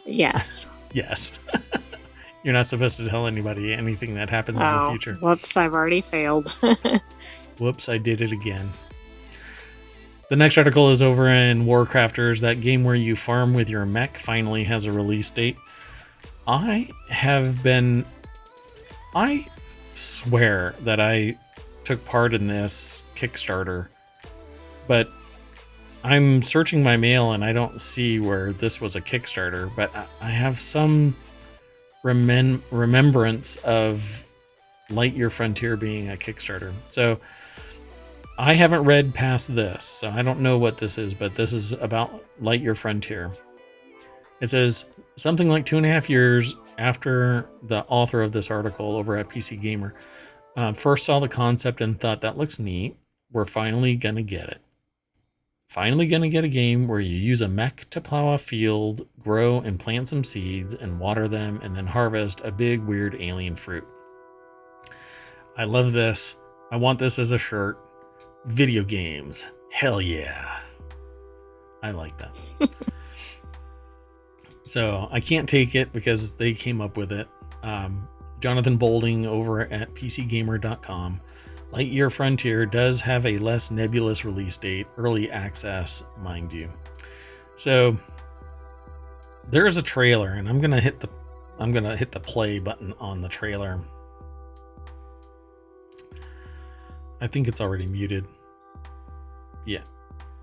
Yes. Yes. You're not supposed to tell anybody anything that happens in the future. Whoops, I've already failed. Whoops, I did it again. The next article is over in Warcrafters. That game where you farm with your mech finally has a release date. I swear that I took part in this Kickstarter, but I'm searching my mail and I don't see where this was a Kickstarter, but I have some remembrance of Lightyear Frontier being a Kickstarter. So I haven't read past this, so I don't know what this is, but this is about Lightyear Frontier. It says something like 2.5 years after the author of this article over at PC Gamer first saw the concept and thought, that looks neat. We're finally going to get it. Finally going to get a game where you use a mech to plow a field, grow and plant some seeds and water them, and then harvest a big weird alien fruit. I love this. I want this as a shirt. Video games. Hell yeah. I like that. So I can't take it because they came up with it. Jonathan Bolding over at PCGamer.com. Lightyear Frontier does have a less nebulous release date, early access, mind you. So there's a trailer, and I'm gonna hit the play button on the trailer. I think it's already muted. Yeah,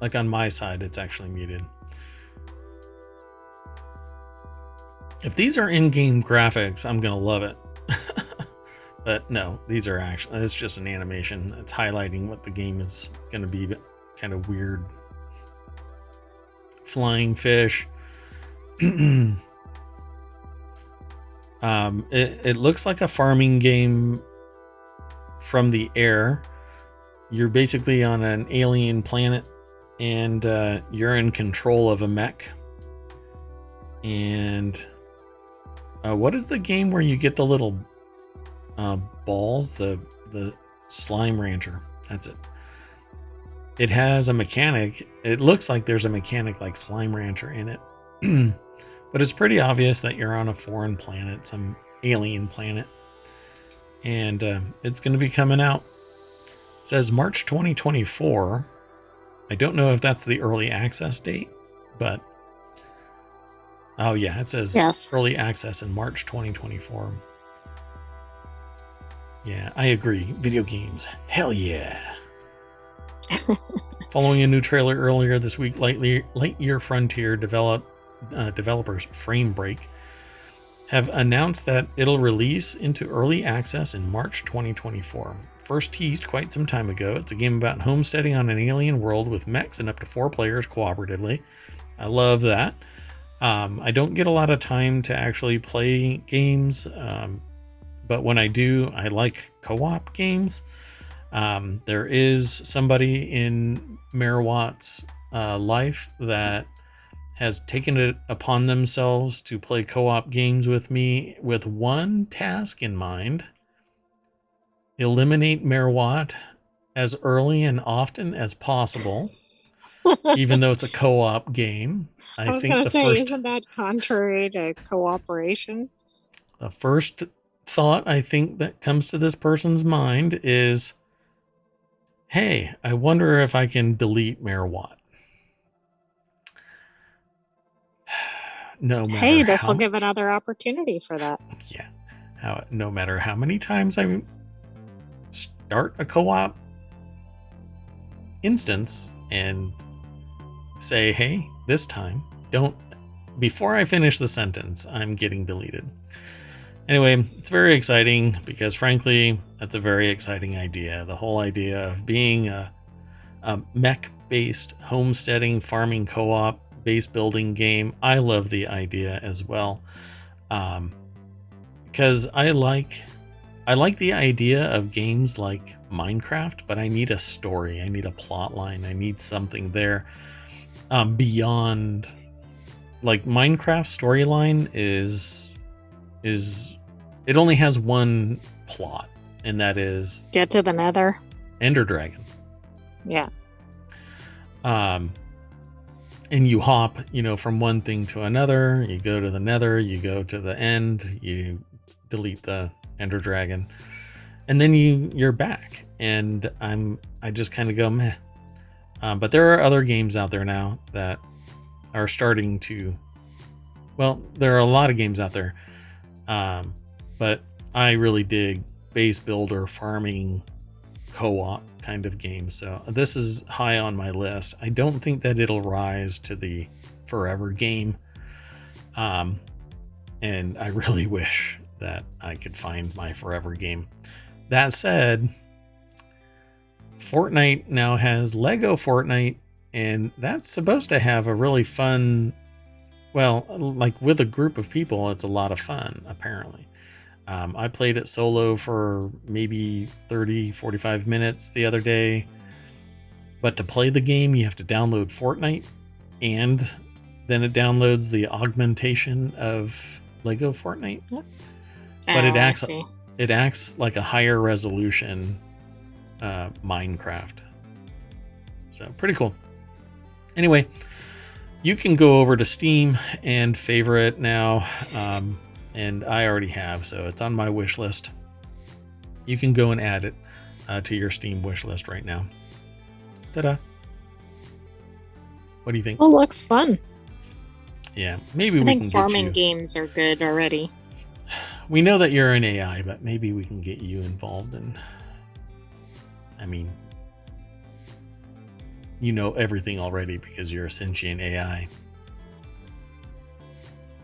like on my side, it's actually muted. If these are in-game graphics, I'm gonna love it. But no, these are actually, it's just an animation. It's highlighting what the game is gonna be, kind of weird. Flying fish. It looks like a farming game from the air. You're basically on an alien planet, and you're in control of a mech. And what is the game where you get the little balls, the slime rancher. That's it. It has a mechanic. It looks like there's a mechanic like Slime Rancher in it. But it's pretty obvious that you're on a foreign planet, some alien planet. And it's going to be coming out. It says March 2024. I don't know if that's the early access date, but oh yeah, it says Yes. early access in March 2024. Yeah, I agree. Video games. Hell yeah. Following a new trailer earlier this week, Lightyear Frontier developers Framebreak have announced that it'll release into early access in March 2024. First teased quite some time ago, it's a game about homesteading on an alien world with mechs and up to 4 players cooperatively. I love that. I don't get a lot of time to actually play games, but when I do, I like co-op games. There is somebody in Merawatt's life that has taken it upon themselves to play co-op games with me with one task in mind: eliminate Merawatt as early and often as possible, even though it's a co-op game. I I was think gonna say, isn't that contrary to cooperation? the first thought I think that comes to this person's mind is, hey, I wonder if I can delete Merawatt. No matter Hey, this will how, give another opportunity for that. yeah, no matter how many times I start a co-op instance and say, hey, this time, don't, before I finish the sentence, I'm getting deleted. Anyway, it's very exciting because frankly, that's a very exciting idea. The whole idea of being a mech-based homesteading farming co-op base building game. I love the idea as well. Because I like the idea of games like Minecraft, but I need a story. I need a plot line. I need something there beyond, like, Minecraft storyline is it only has one plot, and that is Get to the Nether. Ender Dragon. Yeah. And you hop, from one thing to another. You go to the Nether, you go to the end, you delete the Ender Dragon, and then you're back. And I just kind of go meh. But there are other games out there now that are starting to. Well, there are a lot of games out there, but I really dig base builder farming co-op kind of game. So this is high on my list. I don't think that it'll rise to the forever game. And I really wish that I could find my forever game. That said, Fortnite now has Lego Fortnite, and that's supposed to have a really fun, well, like with a group of people, it's a lot of fun, apparently. I played it solo for maybe 30-45 minutes the other day, but to play the game you have to download Fortnite, and then it downloads the augmentation of Lego Fortnite. But it acts like a higher resolution Minecraft. So pretty cool. Anyway, you can go over to Steam and favorite now. And I already have, so it's on my wish list. You can go and add it to your Steam wish list right now. Ta-da! What do you think? Well, looks fun. Yeah, maybe I we can think get farming you. games are good already. We know that you're an AI, but maybe we can get you involved in. I mean, you know everything already because you're a sentient AI.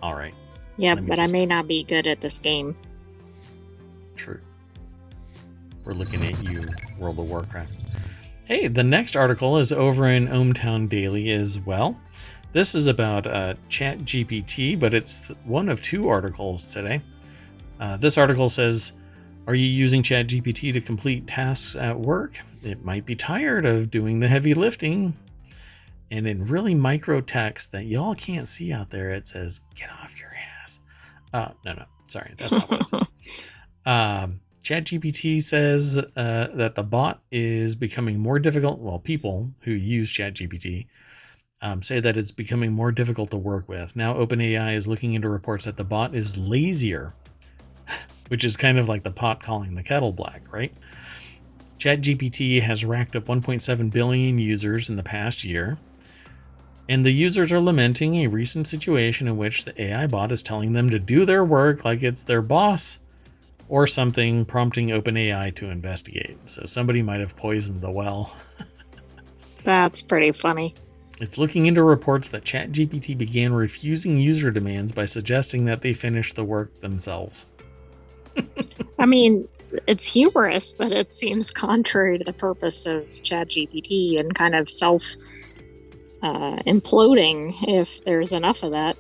All right. Yeah, but I may not be good at this game. True. We're looking at you, World of Warcraft. Hey, the next article is over in ohmTown Daily as well. This is about ChatGPT, but it's one of 2 articles today. This article says, are you using ChatGPT to complete tasks at work? It might be tired of doing the heavy lifting. And in really micro text that y'all can't see out there, it says, get off your ass. No, sorry, that's not what it says. ChatGPT says that the bot is becoming more difficult. Well, people who use ChatGPT say that it's becoming more difficult to work with. Now, OpenAI is looking into reports that the bot is lazier, which is kind of like the pot calling the kettle black, right? ChatGPT has racked up 1.7 billion users in the past year, and the users are lamenting a recent situation in which the AI bot is telling them to do their work like it's their boss or something, prompting OpenAI to investigate. So somebody might have poisoned the well. That's pretty funny. It's looking into reports that ChatGPT began refusing user demands by suggesting that they finish the work themselves. I mean, it's humorous, but it seems contrary to the purpose of ChatGPT and kind of self imploding if there's enough of that.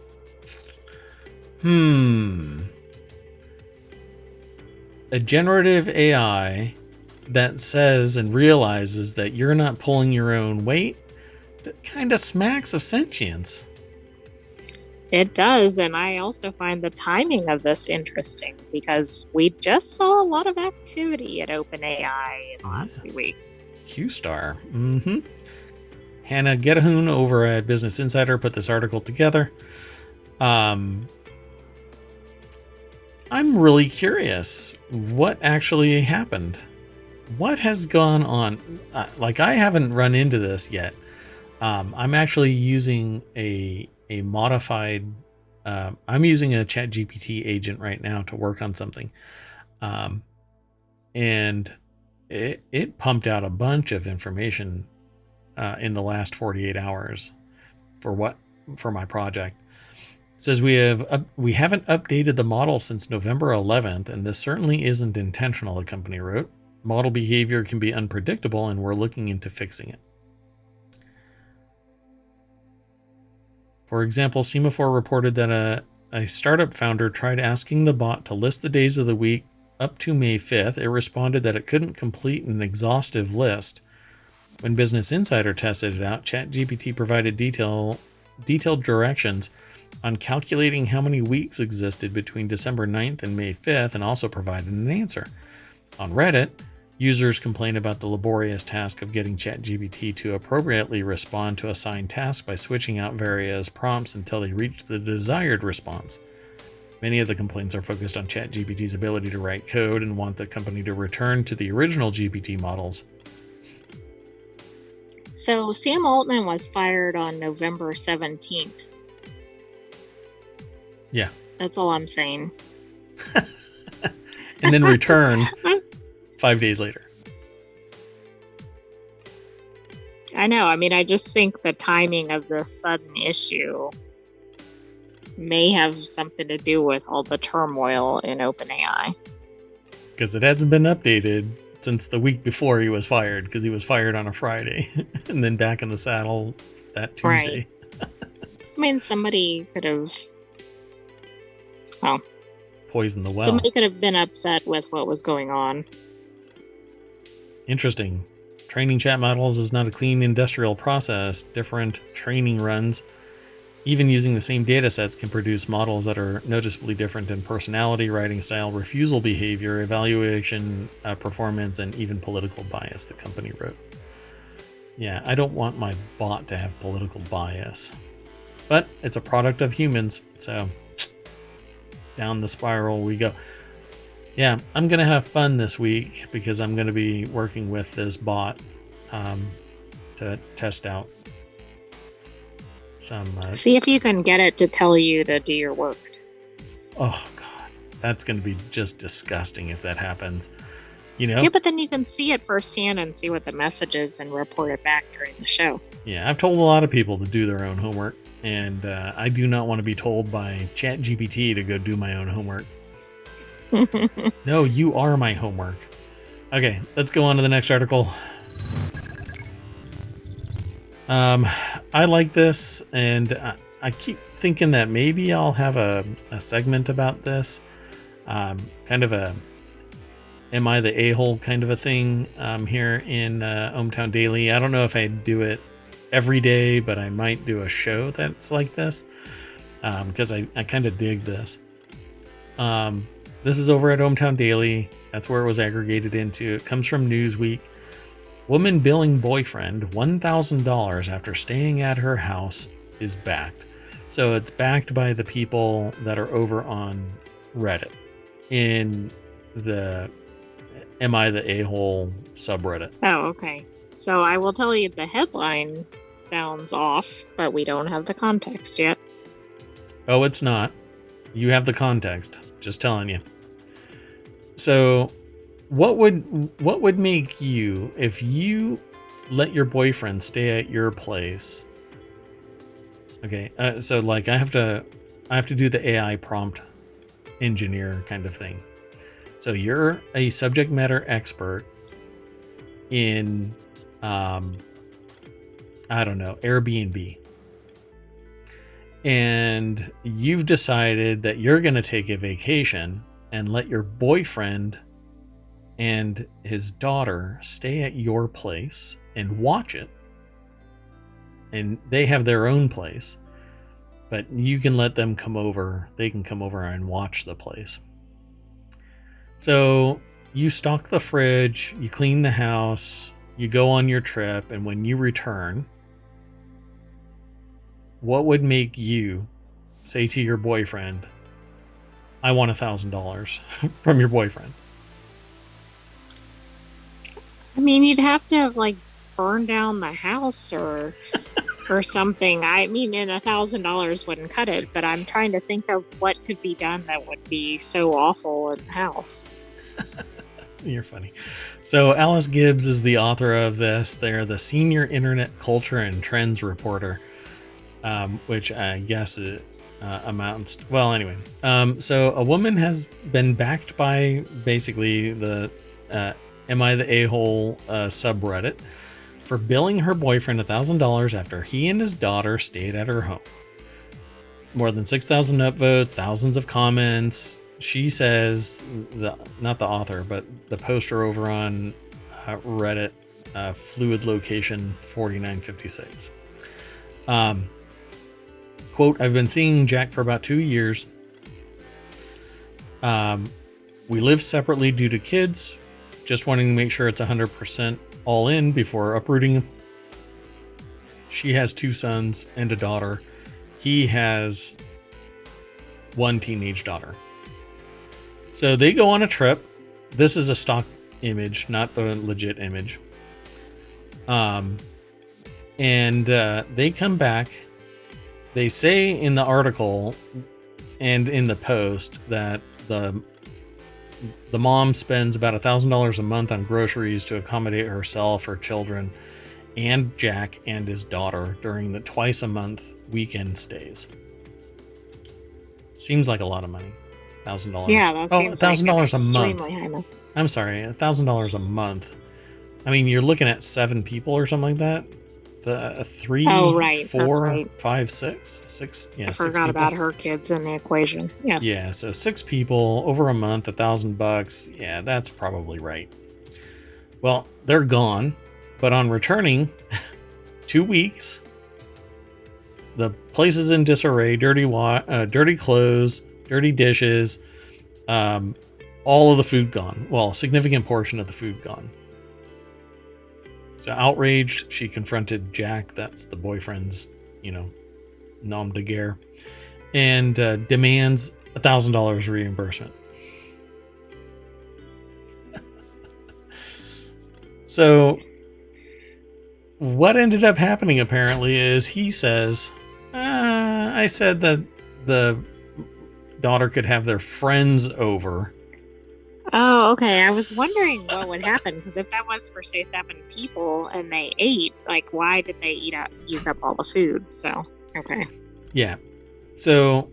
A generative AI that says and realizes that you're not pulling your own weight, that kind of smacks of sentience. It does, and I also find the timing of this interesting because we just saw a lot of activity at OpenAI in the last few weeks. Q-Star. Hannah Gedahoon over at Business Insider put this article together. I'm really curious what actually happened. What has gone on? I haven't run into this yet. I'm actually using a modified. I'm using a ChatGPT agent right now to work on something, and it pumped out a bunch of information in the last 48 hours for my project. It says we haven't updated the model since November 11th, and this certainly isn't intentional, the company wrote. Model behavior can be unpredictable, and we're looking into fixing it. For example, Semaphore reported that a startup founder tried asking the bot to list the days of the week up to May 5th. It responded that it couldn't complete an exhaustive list. When Business Insider tested it out, ChatGPT provided detailed directions on calculating how many weeks existed between December 9th and May 5th, and also provided an answer. On Reddit, users complain about the laborious task of getting ChatGPT to appropriately respond to assigned tasks by switching out various prompts until they reach the desired response. Many of the complaints are focused on ChatGPT's ability to write code and want the company to return to the original GPT models. So Sam Altman was fired on November 17th. Yeah. That's all I'm saying. And then returned 5 days later. I know. I mean, I just think the timing of this sudden issue may have something to do with all the turmoil in OpenAI. Because it hasn't been updated since the week before he was fired, because he was fired on a Friday and then back in the saddle that Tuesday. Right. I mean, somebody could have... Well, poisoned the well. Somebody could have been upset with what was going on. Interesting. Training chat models is not a clean industrial process. Different training runs, even using the same data sets, can produce models that are noticeably different in personality, writing style, refusal behavior, evaluation, performance, and even political bias, the company wrote. Yeah, I don't want my bot to have political bias. But it's a product of humans, so down the spiral we go. Yeah, I'm going to have fun this week because I'm going to be working with this bot to test out some... See if you can get it to tell you to do your work. Oh, God. That's going to be just disgusting if that happens. You know? Yeah, but then you can see it firsthand and see what the message is and report it back during the show. Yeah, I've told a lot of people to do their own homework, and I do not want to be told by ChatGPT to go do my own homework. No, you are my homework. Okay, let's go on to the next article. I like this, and I keep thinking that maybe I'll have a segment about this. Kind of a am I the a-hole kind of a thing here in ohmTown Daily. I don't know if I do it every day, but I might do a show that's like this because I kind of dig this. This is over at ohmTown Daily. That's where it was aggregated into. It comes from Newsweek. Woman billing boyfriend $1,000 after staying at her house is backed. So it's backed by the people that are over on Reddit in the Am I the A-hole subreddit. Oh, okay. So I will tell you the headline sounds off, but we don't have the context yet. Oh, it's not. You have the context. Just telling you. So what would make you, if you let your boyfriend stay at your place? Okay, so like I have to do the AI prompt engineer kind of thing. So you're a subject matter expert in I don't know, Airbnb. And you've decided that you're going to take a vacation and let your boyfriend and his daughter stay at your place and watch it. And they have their own place, but you can let them come over. They can come over and watch the place. So you stock the fridge, you clean the house, you go on your trip, and when you return, what would make you say to your boyfriend, I want $1,000 from your boyfriend? I mean, you'd have to have like burn down the house or something. I mean, and $1,000 wouldn't cut it, but I'm trying to think of what could be done that would be so awful in the house. You're funny. So Alice Gibbs is the author of this. They're the senior internet culture and trends reporter, which I guess it amounts to, well, anyway. So a woman has been backed by basically the Am I the A-hole subreddit for billing her boyfriend $1,000 after he and his daughter stayed at her home. More than 6,000 upvotes, thousands of comments. She says, not the author, but the poster over on Reddit, fluid location 4956. Quote, I've been seeing Jack for about 2 years. We live separately due to kids. Just wanting to make sure it's 100% all in before uprooting him. She has 2 sons and a daughter. He has 1 teenage daughter. So they go on a trip. This is a stock image, not the legit image. And they come back. They say in the article and in the post that the mom spends about $1,000 a month on groceries to accommodate herself, her children, and Jack and his daughter during the twice a month weekend stays. Seems like a lot of money. $1,000. Yeah, that seems $1,000 like a month. high enough. I'm sorry, $1,000 a month. I mean, you're looking at 7 people or something like that. The 3, oh, right. 4, right. 5, 6. Yeah, I 6 forgot people. about her kids in the equation. Yes. Yeah, so 6 people over a month, $1,000. Yeah, that's probably right. Well, they're gone, but on returning, 2 weeks, the place is in disarray. Dirty clothes, dirty dishes, all of the food gone. Well, a significant portion of the food gone. So outraged, she confronted Jack, that's the boyfriend's, nom de guerre, and demands $1,000 reimbursement. So what ended up happening apparently is he says, I said that the daughter could have their friends over. Oh, okay. I was wondering what would happen, because if that was for, say, 7 people and they ate, like, why did they use up all the food? So, okay. Yeah. So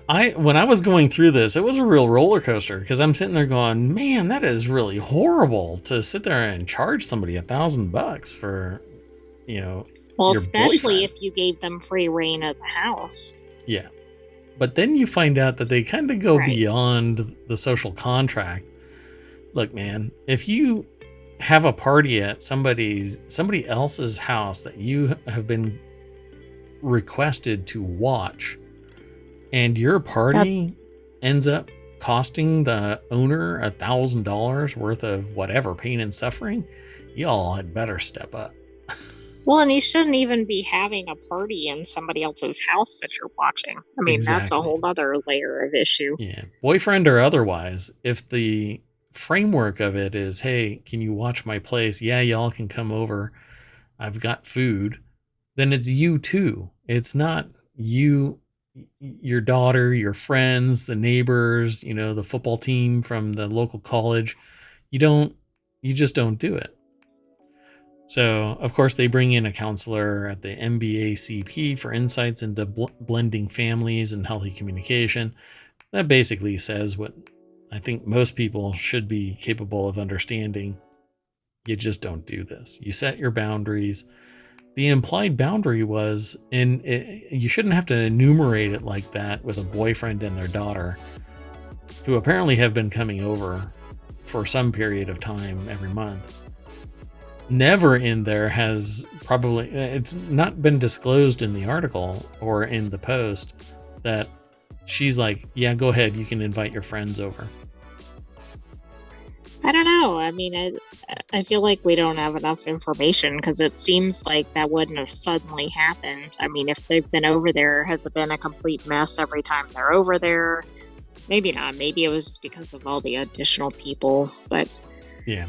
when I was going through this, it was a real roller coaster, because I'm sitting there going, man, that is really horrible to sit there and charge somebody $1,000 for, well, your especially boyfriend. if you gave them free reign of the house. Yeah. But then you find out that they kind of go Right. beyond the social contract. Look, man, if you have a party at somebody else's house that you have been requested to watch, and your party ends up costing the owner $1,000 worth of whatever pain and suffering, y'all had better step up. Well, and you shouldn't even be having a party in somebody else's house that you're watching. I mean, that's a Exactly. whole other layer of issue. Yeah. Boyfriend or otherwise, if the framework of it is, hey, can you watch my place? Yeah, y'all can come over. I've got food. Then it's you too. It's not you, your daughter, your friends, the neighbors, the football team from the local college. You just don't do it. So, of course, they bring in a counselor at the MBACP for insights into blending families and healthy communication. That basically says what I think most people should be capable of understanding. You just don't do this. You set your boundaries. The implied boundary was, and you shouldn't have to enumerate it like that with a boyfriend and their daughter, who apparently have been coming over for some period of time every month. Never in there has probably, it's not been disclosed in the article or in the post that she's like, yeah, go ahead, you can invite your friends over. I don't know. I mean, I feel like we don't have enough information because it seems like that wouldn't have suddenly happened. I mean, if they've been over there, has it been a complete mess every time they're over there? Maybe not. Maybe it was because of all the additional people, but yeah.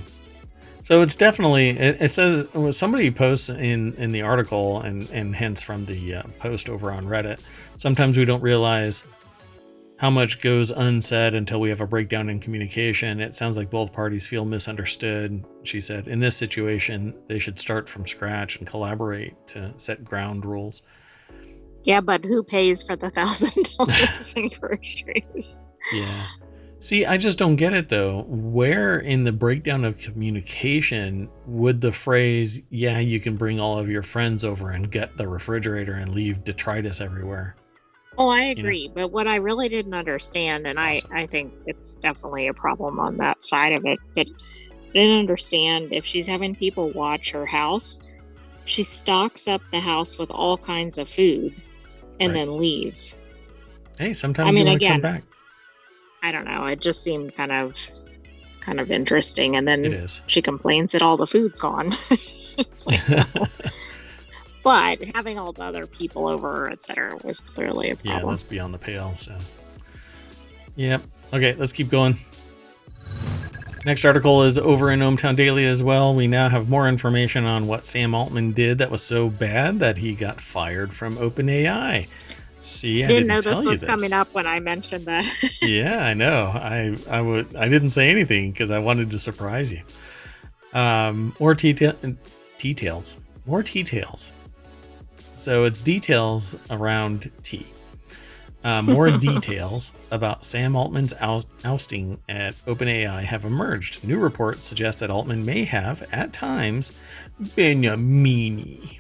So it's definitely, it says, somebody posts in the article and hence from the post over on Reddit, sometimes we don't realize how much goes unsaid until we have a breakdown in communication. It sounds like both parties feel misunderstood. She said, in this situation, they should start from scratch and collaborate to set ground rules. Yeah, but who pays for the $1,000 in groceries? Yeah. See, I just don't get it though. Where in the breakdown of communication would the phrase, yeah, you can bring all of your friends over and gut the refrigerator and leave detritus everywhere? Oh, I agree. But what I really didn't understand, and Awesome. I think it's definitely a problem on that side of it, but I didn't understand if she's having people watch her house, she stocks up the house with all kinds of food and Right. then leaves. Hey, I sometimes you mean, want to come again, back. I don't know. It just seemed kind of interesting. And It then is. she complains that all the food's gone. It's like, well, but having all the other people over, etc., was clearly a Yeah, problem. that's beyond the pale. So, yep. Okay, let's keep going. Next article is over in ohmTown Daily as well. We now have more information on what Sam Altman did that was so bad that he got fired from OpenAI. See, I I didn't didn't know tell this you was coming this. up when I mentioned that. Yeah, I know. I didn't say anything because I wanted to surprise you. More details. More details. So it's details around tea. More details about Sam Altman's ousting at OpenAI have emerged. New reports suggest that Altman may have, at times, been a meanie.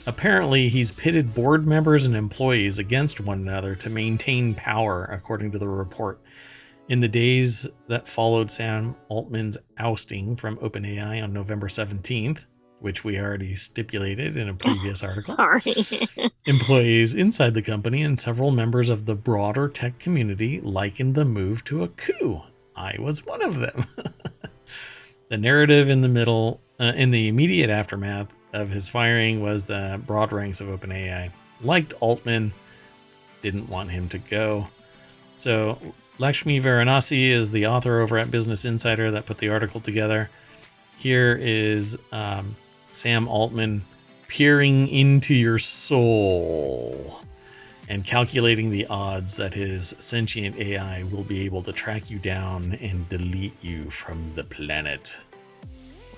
Apparently, he's pitted board members and employees against one another to maintain power, according to the report. In the days that followed Sam Altman's ousting from OpenAI on November 17th, which we already stipulated in a previous article, Sorry. employees inside the company and several members of the broader tech community likened the move to a coup. I was one of them. The narrative in the immediate aftermath of his firing was the broad ranks of OpenAI liked Altman, didn't want him to go. So Lakshmi Varanasi is the author over at Business Insider that put the article together. Here is Sam Altman peering into your soul and calculating the odds that his sentient AI will be able to track you down and delete you from the planet.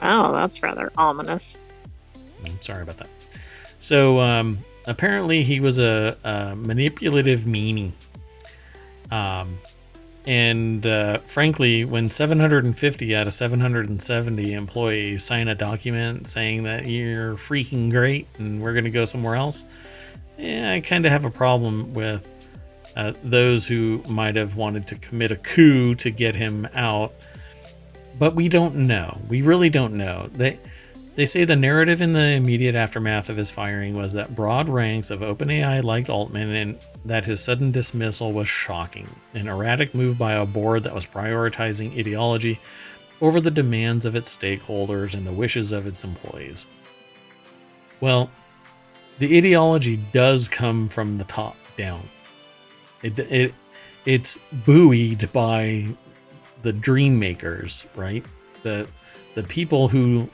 Oh, that's rather ominous. I'm sorry about that. So apparently he was a manipulative meanie. And frankly, when 750 out of 770 employees sign a document saying that you're freaking great and we're going to go somewhere else, I kind of have a problem with those who might have wanted to commit a coup to get him out. But we don't know. We really don't know. They say the narrative in the immediate aftermath of his firing was that broad ranks of OpenAI liked Altman and that his sudden dismissal was shocking, an erratic move by a board that was prioritizing ideology over the demands of its stakeholders and the wishes of its employees. Well, the ideology does come from the top down. It's buoyed by the dream makers, right? The people who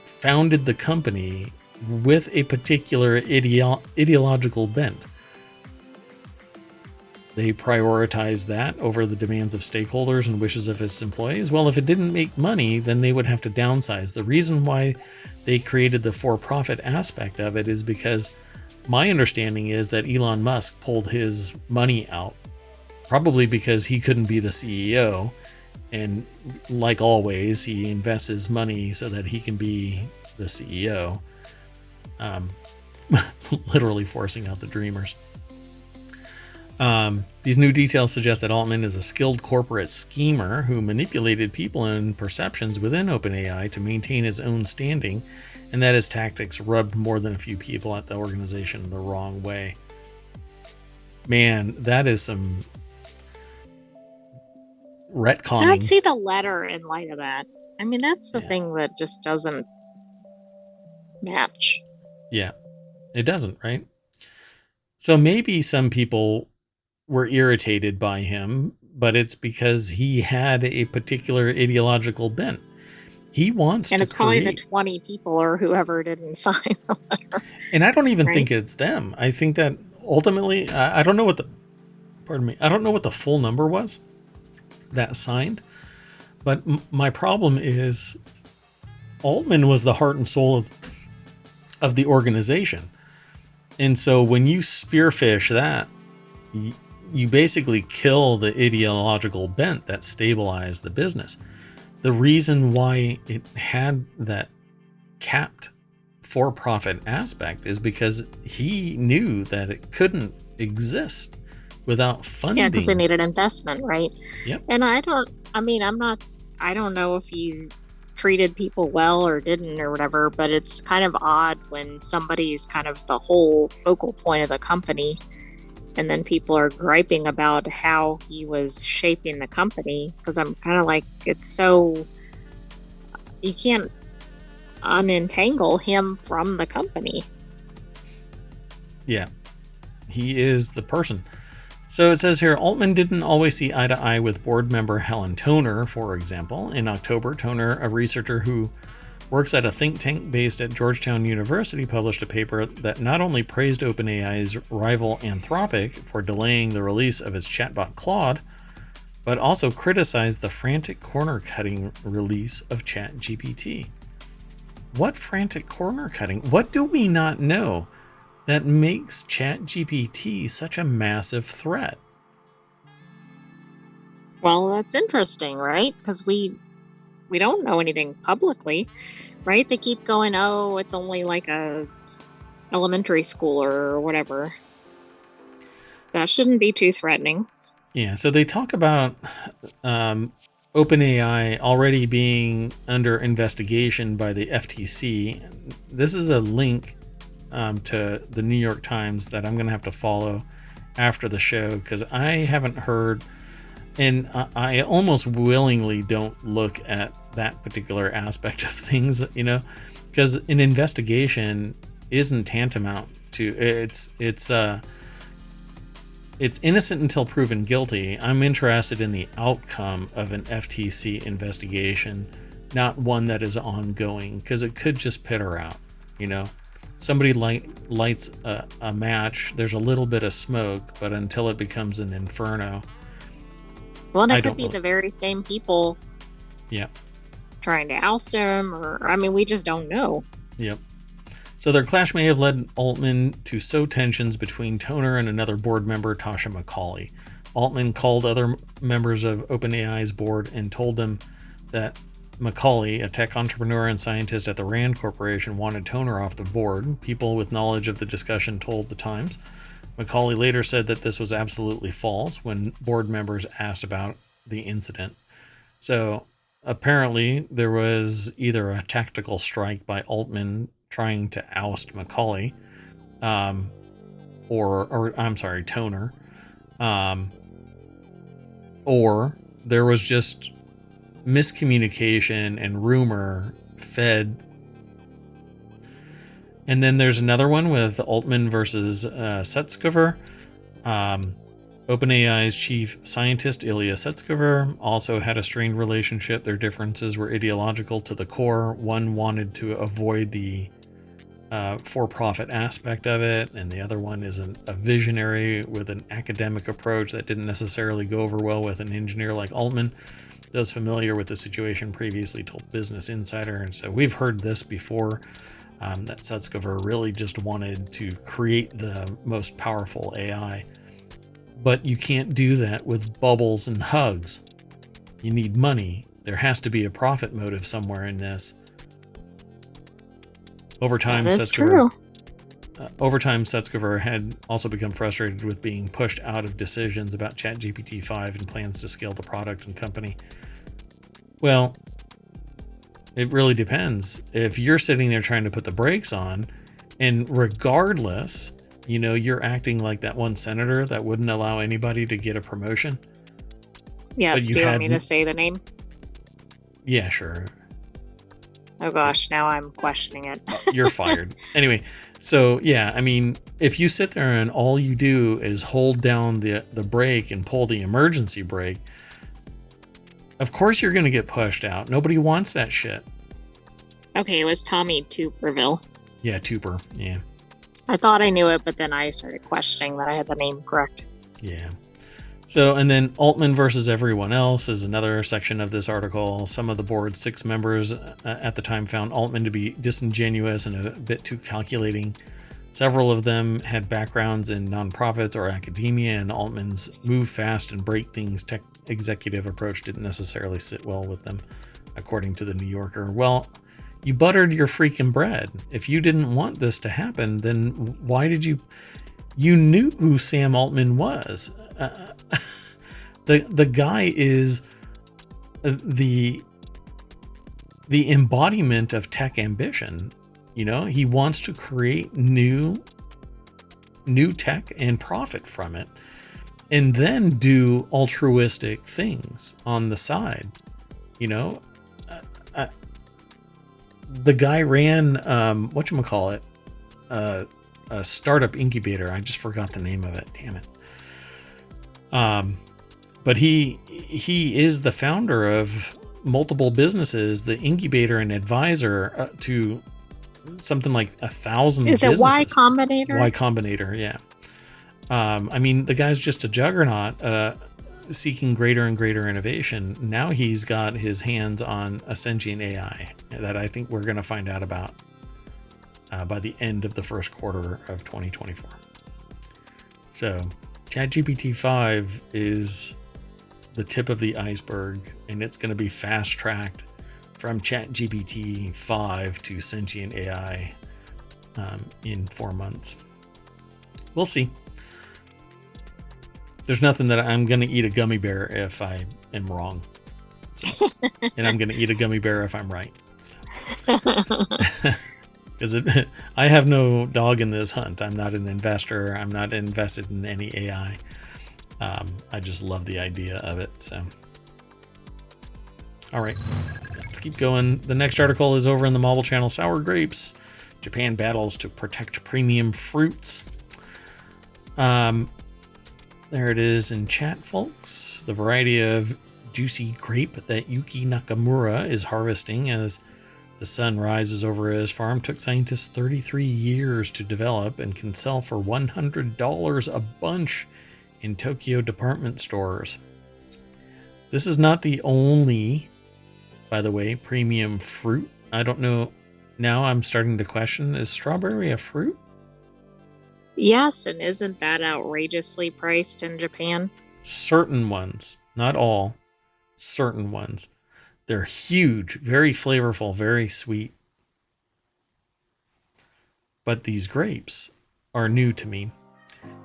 founded the company with a particular ideological bent. They prioritize that over the demands of stakeholders and wishes of its employees. Well, if it didn't make money, then they would have to downsize. The reason why they created the for-profit aspect of it is because my understanding is that Elon Musk pulled his money out, probably because he couldn't be the CEO. And like always, he invests his money so that he can be the CEO, literally forcing out the dreamers. These new details suggest that Altman is a skilled corporate schemer who manipulated people and perceptions within OpenAI to maintain his own standing, and that his tactics rubbed more than a few people at the organization the wrong way. Man, that is some retconning. I'd see the letter in light of that. I mean, that's the thing that just doesn't match. Yeah, it doesn't, right? So maybe some people were irritated by him, but it's because he had a particular ideological bent. He wants and to it's probably create. the 20 people or whoever didn't sign the letter. And I don't even Right? think it's them. I think that ultimately, I don't know what the, pardon me, I don't know what the full number was that signed, but my problem is Altman was the heart and soul of the organization. And so when you spearfish that, you basically kill the ideological bent that stabilized the business. The reason why it had that capped for-profit aspect is because he knew that it couldn't exist without funding. Yeah, because they needed investment, right? Yep. And I don't know if he's treated people well or didn't or whatever, but it's kind of odd when somebody's kind of the whole focal point of the company and then people are griping about how he was shaping the company, because I'm kind of like, it's so, you can't unentangle him from the company. Yeah, he is the person. So it says here, Altman didn't always see eye to eye with board member Helen Toner, for example. In October, Toner, a researcher who works at a think tank based at Georgetown University, published a paper that not only praised OpenAI's rival Anthropic for delaying the release of its chatbot Claude, but also criticized the frantic corner-cutting release of ChatGPT. What frantic corner-cutting? What do we not know that makes ChatGPT such a massive threat? Well, that's interesting, right? Because we don't know anything publicly, right? They keep going, oh, it's only like a elementary school or whatever. That shouldn't be too threatening. Yeah, so they talk about OpenAI already being under investigation by the FTC. This is a link to the New York Times that I'm going to have to follow after the show, because I haven't heard, and I almost willingly don't look at that particular aspect of things, because an investigation isn't tantamount to it's innocent until proven guilty. I'm interested in the outcome of an FTC investigation, not one that is ongoing, because it could just peter out. Somebody lights a match, there's a little bit of smoke, but until it becomes an inferno. Well, that could be the very same people. Yep. Trying to oust him, or we just don't know. Yep. So their clash may have led Altman to sow tensions between Toner and another board member, Tasha McCauley. Altman called other members of OpenAI's board and told them that McCauley, a tech entrepreneur and scientist at the Rand Corporation, wanted Toner off the board. People with knowledge of the discussion told the Times. McCauley later said that this was absolutely false when board members asked about the incident. So apparently there was either a tactical strike by Altman trying to oust Macaulay, um, or I'm sorry, Toner, um, or there was just miscommunication and rumor fed. And then there's another one with Altman versus Sutskever. OpenAI's chief scientist, Ilya Sutskever, also had a strained relationship. Their differences were ideological to the core. One wanted to avoid the for-profit aspect of it, and the other one is a visionary with an academic approach that didn't necessarily go over well with an engineer like Altman. Those familiar with the situation previously told Business Insider, and so we've heard this before, that Sutskever really just wanted to create the most powerful AI. But you can't do that with bubbles and hugs. You need money. There has to be a profit motive somewhere in this. Over time, Sutskever had also become frustrated with being pushed out of decisions about ChatGPT 5 and plans to scale the product and company. Well, it really depends. If you're sitting there trying to put the brakes on, and regardless, you're acting like that one senator that wouldn't allow anybody to get a promotion. Yes, do you want me to say the name? Yeah, sure. Oh gosh, now I'm questioning it. You're fired. Anyway, so yeah, I mean, if you sit there and all you do is hold down the brake and pull the emergency brake, of course you're going to get pushed out. Nobody wants that shit. Okay, it was Tommy Tuberville. Yeah, Tuber, yeah. I thought I knew it, but then I started questioning that I had the name correct. Yeah. So, and then Altman versus everyone else is another section of this article. Some of the board's 6 members at the time found Altman to be disingenuous and a bit too calculating. Several of them had backgrounds in nonprofits or academia, and Altman's move fast and break things tech executive approach didn't necessarily sit well with them, according to the New Yorker. Well, you buttered your freaking bread. If you didn't want this to happen, then why did you knew who Sam Altman was. The guy is the embodiment of tech ambition. He wants to create new tech and profit from it, and then do altruistic things on the side. The guy ran whatchamacallit, a startup incubator. I just forgot the name of it. Damn it. But he is the founder of multiple businesses, the incubator and advisor to something like 1,000 businesses. Is it Y Combinator? Y Combinator, yeah. I mean, the guy's just a juggernaut, seeking greater and greater innovation. Now he's got his hands on a sentient AI that I think we're going to find out about by the end of the first quarter of 2024. So ChatGPT 5 is the tip of the iceberg, and it's going to be fast-tracked from ChatGPT 5 to sentient AI in 4 months. We'll see. There's nothing that I'm going to eat a gummy bear if I am wrong. So, and I'm going to eat a gummy bear if I'm right. Because I have no dog in this hunt. I'm not an investor. I'm not invested in any AI. I just love the idea of it. So, all right, let's keep going. The next article is over in the Mobile Channel. Sour grapes. Japan battles to protect premium fruits. There it is in chat, folks. The variety of juicy grape that Yuki Nakamura is harvesting as the sun rises over his farm took scientists 33 years to develop and can sell for $100 a bunch in Tokyo department stores. This is not the only, by the way, premium fruit. I don't know. Now I'm starting to question, is strawberry a fruit? Yes, and isn't that outrageously priced in Japan? Certain ones, not all. Certain ones. They're huge, very flavorful, very sweet. But these grapes are new to me.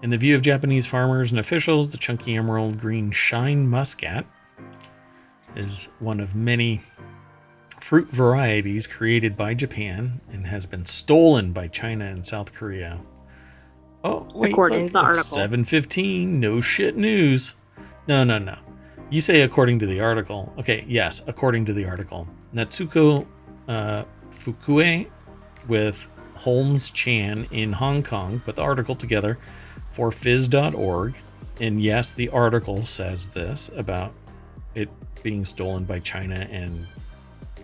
In the view of Japanese farmers and officials, the chunky emerald green Shine Muscat is one of many fruit varieties created by Japan and has been stolen by China and South Korea. Oh, wait, according look, to the it's article. 7:15. No shit news. No. You say according to the article. Okay, yes, according to the article. Natsuko Fukue with Holmes Chan in Hong Kong put the article together for phys.org. And yes, the article says this about it being stolen by China and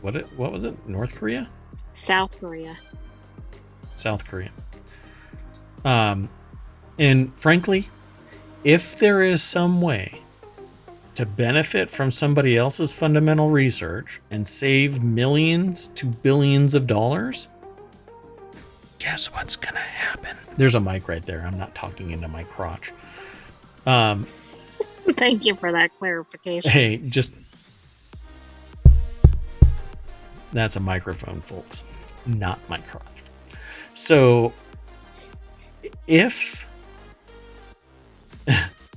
what was it? North Korea? South Korea. South Korea. And frankly, if there is some way to benefit from somebody else's fundamental research and save millions to billions of dollars, guess what's gonna happen? There's a mic right there. I'm not talking into my crotch. Thank you for that clarification. Hey, that's a microphone, folks, not my crotch. So if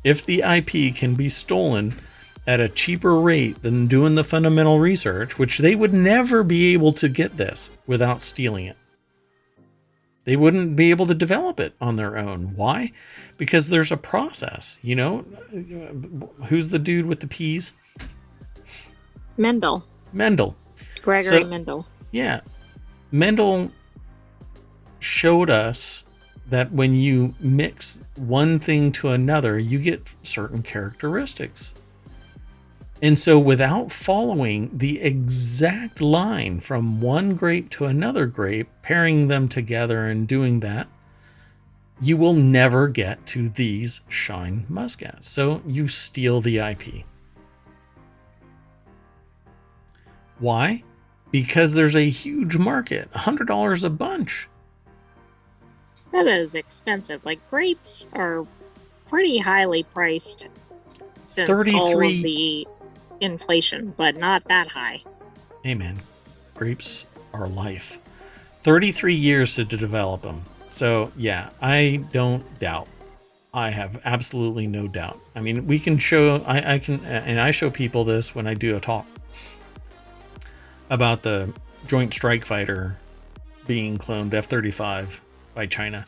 the IP can be stolen at a cheaper rate than doing the fundamental research, which they would never be able to get this without stealing it. They wouldn't be able to develop it on their own. Why? Because there's a process, you know? Who's the dude with the peas? Mendel. Gregory Mendel. Yeah. Mendel showed us that when you mix one thing to another, you get certain characteristics. And so without following the exact line from one grape to another grape, pairing them together and doing that, you will never get to these Shine Muscats. So you steal the IP. Why? Because there's a huge market, $100 a bunch. That is expensive. Like, grapes are pretty highly priced since all of the inflation, but not that high. Hey man, grapes are life. 33 years to develop them. So yeah, I don't doubt. I have absolutely no doubt. I mean, we can show, I can, and I show people this when I do a talk about the Joint Strike Fighter being cloned F-35 by China.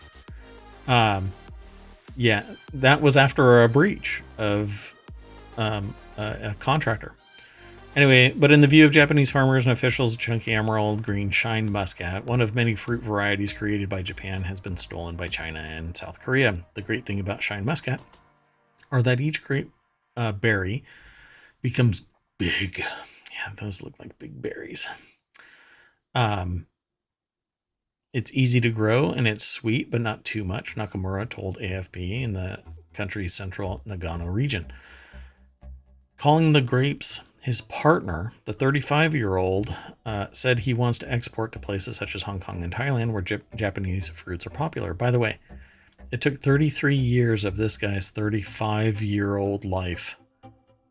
Yeah, that was after a breach of a contractor. Anyway, but in the view of Japanese farmers and officials, chunky emerald green Shine Muscat, one of many fruit varieties created by Japan, has been stolen by China and South Korea. The great thing about Shine Muscat are that each grape berry becomes big. Yeah, those look like big berries. It's easy to grow and it's sweet, but not too much, Nakamura told AFP in the country's central Nagano region. Calling the grapes his partner, the 35-year-old said he wants to export to places such as Hong Kong and Thailand where Japanese fruits are popular. By the way, it took 33 years of this guy's 35-year-old life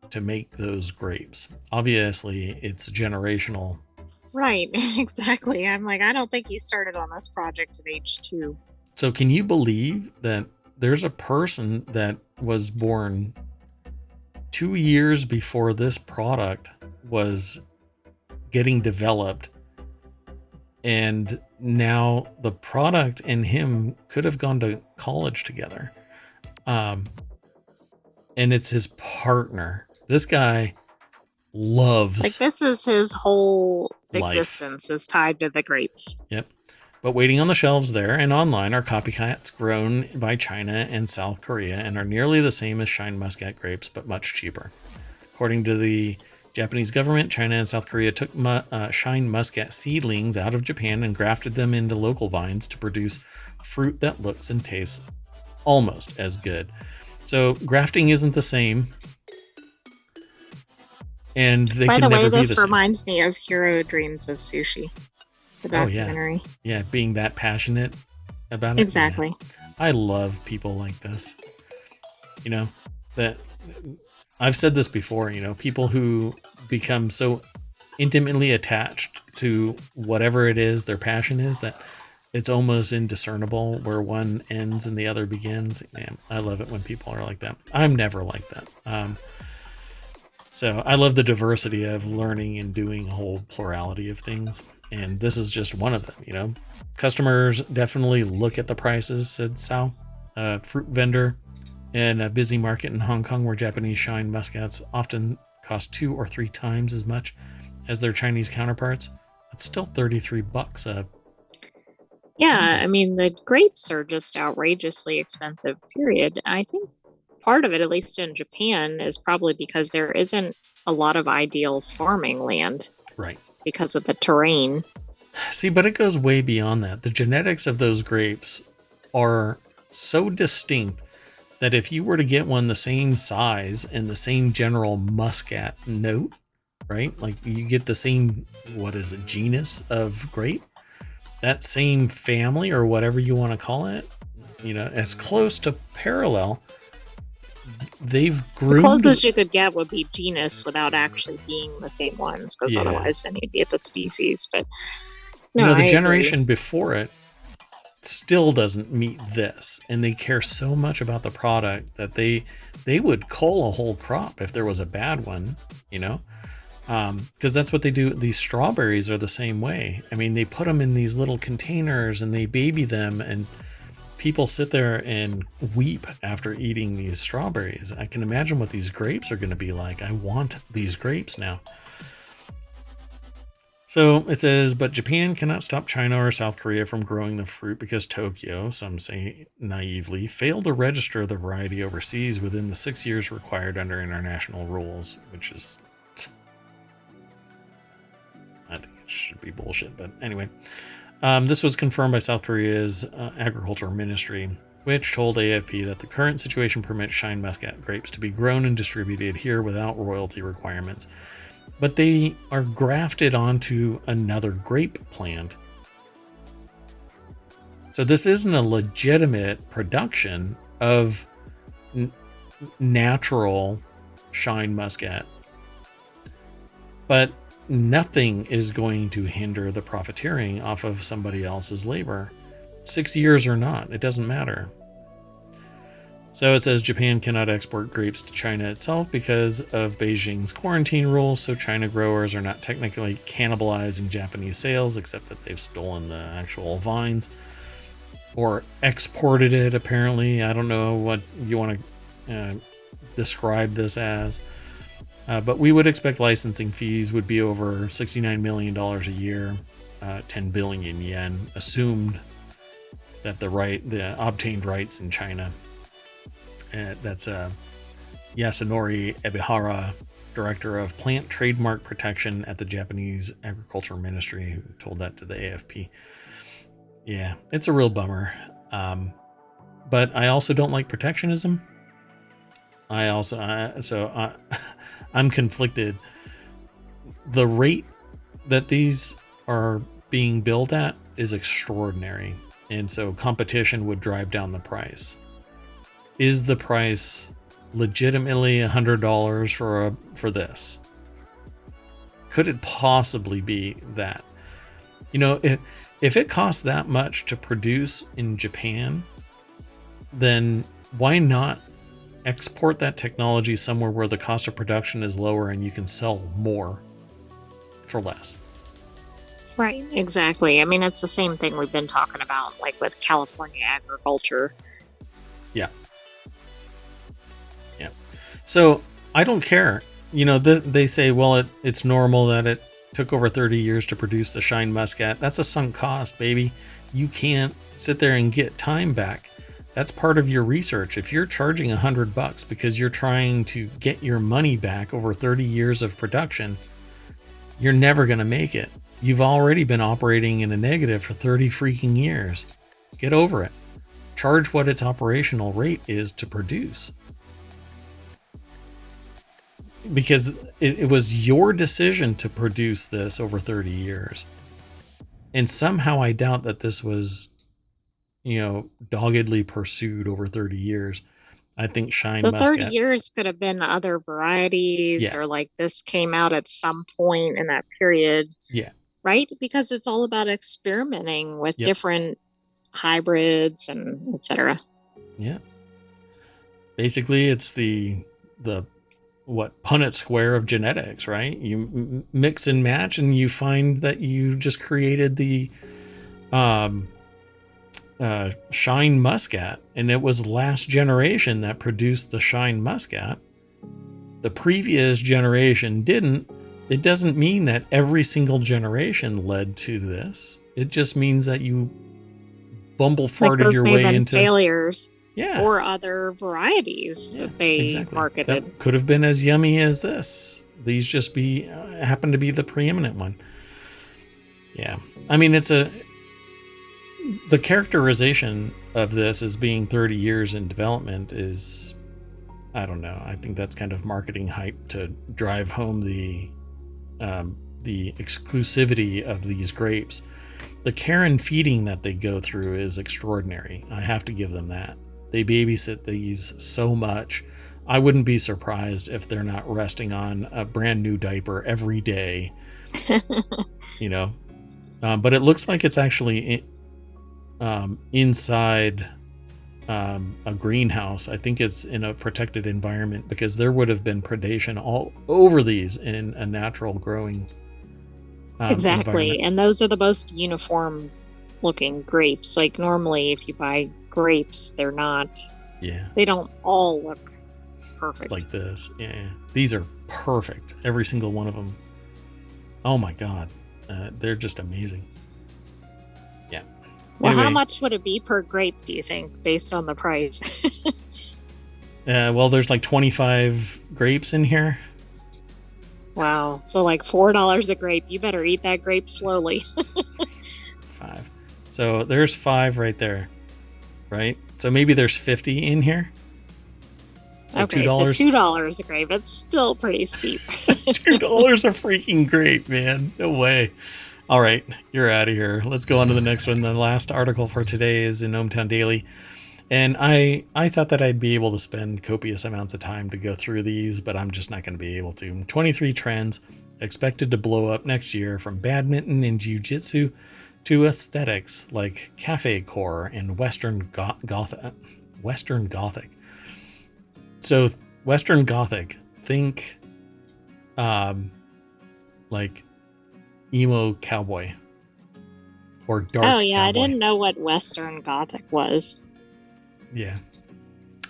to make those grapes. Obviously, it's generational. Right, exactly. I'm like, I don't think he started on this project at age 2. So can you believe that there's a person that was born 2 years before this product was getting developed, and now the product and him could have gone to college together, and it's his partner. This guy loves, like, this is his whole life. Existence is tied to the grapes. Yep. But waiting on the shelves there and online are copycats grown by China and South Korea and are nearly the same as Shine Muscat grapes, but much cheaper. According to the Japanese government, China and South Korea took Shine Muscat seedlings out of Japan and grafted them into local vines to produce fruit that looks and tastes almost as good. So grafting isn't the same. And they By can the never way, be the this same. reminds me of Hero Dreams of Sushi, the documentary. Oh, yeah, being that passionate about it. Exactly. Yeah. I love people like this. You know, that I've said this before, you know, people who become so intimately attached to whatever it is their passion is that it's almost indiscernible where one ends and the other begins. Man, I love it when people are like that. I'm never like that. So I love the diversity of learning and doing a whole plurality of things. And this is just one of them, you know. Customers definitely look at the prices, said Sal, a fruit vendor in a busy market in Hong Kong where Japanese shine muscats often cost 2 or 3 times as much as their Chinese counterparts. It's still $33 a Yeah, tumbler. I mean, the grapes are just outrageously expensive, period. I think part of it, at least in Japan, is probably because there isn't a lot of ideal farming land Right. because of the terrain. See, but it goes way beyond that. The genetics of those grapes are so distinct that if you were to get one the same size and the same general muscat note, right? Like you get the same, what is it, genus of grape, that same family or whatever you want to call it, you know, as close to parallel, they've The groomed. closest you could get would be genus without actually being the same ones, because Yeah. otherwise then you'd be at the species. But You no, know, I the agree. generation before it still doesn't meet this, and they care so much about the product that they would cull a whole crop if there was a bad one, you know, because that's what they do. These strawberries are the same way. I mean, they put them in these little containers and they baby them, and people sit there and weep after eating these strawberries. I can imagine what these grapes are going to be like. I want these grapes now. So it says, but Japan cannot stop China or South Korea from growing the fruit because Tokyo, some say naively, failed to register the variety overseas within the 6 years required under international rules, which is, I think it should be bullshit. But anyway, this was confirmed by South Korea's agriculture ministry, which told AFP that the current situation permits shine muscat grapes to be grown and distributed here without royalty requirements. But they are grafted onto another grape plant. So this isn't a legitimate production of natural shine muscat, but nothing is going to hinder the profiteering off of somebody else's labor. 6 years or not, it doesn't matter. So it says Japan cannot export grapes to China itself because of Beijing's quarantine rules, so China growers are not technically cannibalizing Japanese sales, except that they've stolen the actual vines or exported it, apparently. I don't know what you want to describe this as. But we would expect licensing fees would be over $69 million a year, 10 billion yen, assumed that the obtained rights in China. That's Yasunori Ebihara, director of plant trademark protection at the Japanese Agriculture Ministry, who told that to the AFP. Yeah, it's a real bummer. But I also don't like protectionism. I'm conflicted. The rate that these are being billed at is extraordinary, and so competition would drive down the price. Is the price legitimately $100 for this? Could it possibly be that? You know, if it costs that much to produce in Japan, then why not export that technology somewhere where the cost of production is lower and you can sell more for less? Right, exactly. I mean, it's the same thing we've been talking about, like with California agriculture. Yeah. Yeah. So I don't care. You know, they say, well, it's normal that it took over 30 years to produce the Shine Muscat. That's a sunk cost, baby. You can't sit there and get time back. That's part of your research. If you're charging $100 because you're trying to get your money back over 30 years of production, you're never going to make it. You've already been operating in a negative for 30 freaking years. Get over it. Charge what its operational rate is to produce. Because it was your decision to produce this over 30 years. And somehow I doubt that this was, doggedly pursued over 30 years. I think Shine The 30 Muscat. years could have been other varieties, Yeah. or like this came out at some point in that period, Yeah. right? Because it's all about experimenting with Yep. different hybrids and etc. Yeah. Basically, it's the Punnett square of genetics, right? You mix and match, and you find that you just created the um, Shine Muscat, and it was last generation that produced the Shine Muscat. The previous generation didn't. It doesn't mean that every single generation led to this. It just means that you bumble Like farted those your may have way been into. failures Yeah, or other varieties yeah, that they exactly. That marketed. could have been as yummy as this. These just happen to be the preeminent one. Yeah, I mean the characterization of this as being 30 years in development is, I don't know. I think that's kind of marketing hype to drive home the exclusivity of these grapes. The care and feeding that they go through is extraordinary. I have to give them that. They babysit these so much. I wouldn't be surprised if they're not resting on a brand new diaper every day, you know. But it looks like it's actually inside a greenhouse. I think it's in a protected environment because there would have been predation all over these in a natural growing Exactly. environment. And those are the most uniform looking grapes. Like normally if you buy grapes, Yeah, they don't all look perfect. like this. Yeah, these are perfect. Every single one of them. Oh my god, they're just amazing. Yeah. Well, how Anyway, much would it be per grape, do you think, based on the price? well, there's like 25 grapes in here. Wow. So like $4 a grape. You better eat that grape slowly. 5. So there's 5 right there, right? So maybe there's 50 in here. So Okay, so $2. $2 a grape. It's still pretty steep. $2 a freaking grape, man. No way. All right, you're out of here. Let's go on to the next one. The last article for today is in ohmTown Daily. And I thought that I'd be able to spend copious amounts of time to go through these, but I'm just not going to be able to. 23 trends expected to blow up next year, from badminton and jiu-jitsu to aesthetics like cafe core and Western Gothic. So Western Gothic, think like emo cowboy or Oh, dark yeah, I cowboy. didn't know what Western Gothic was. Yeah.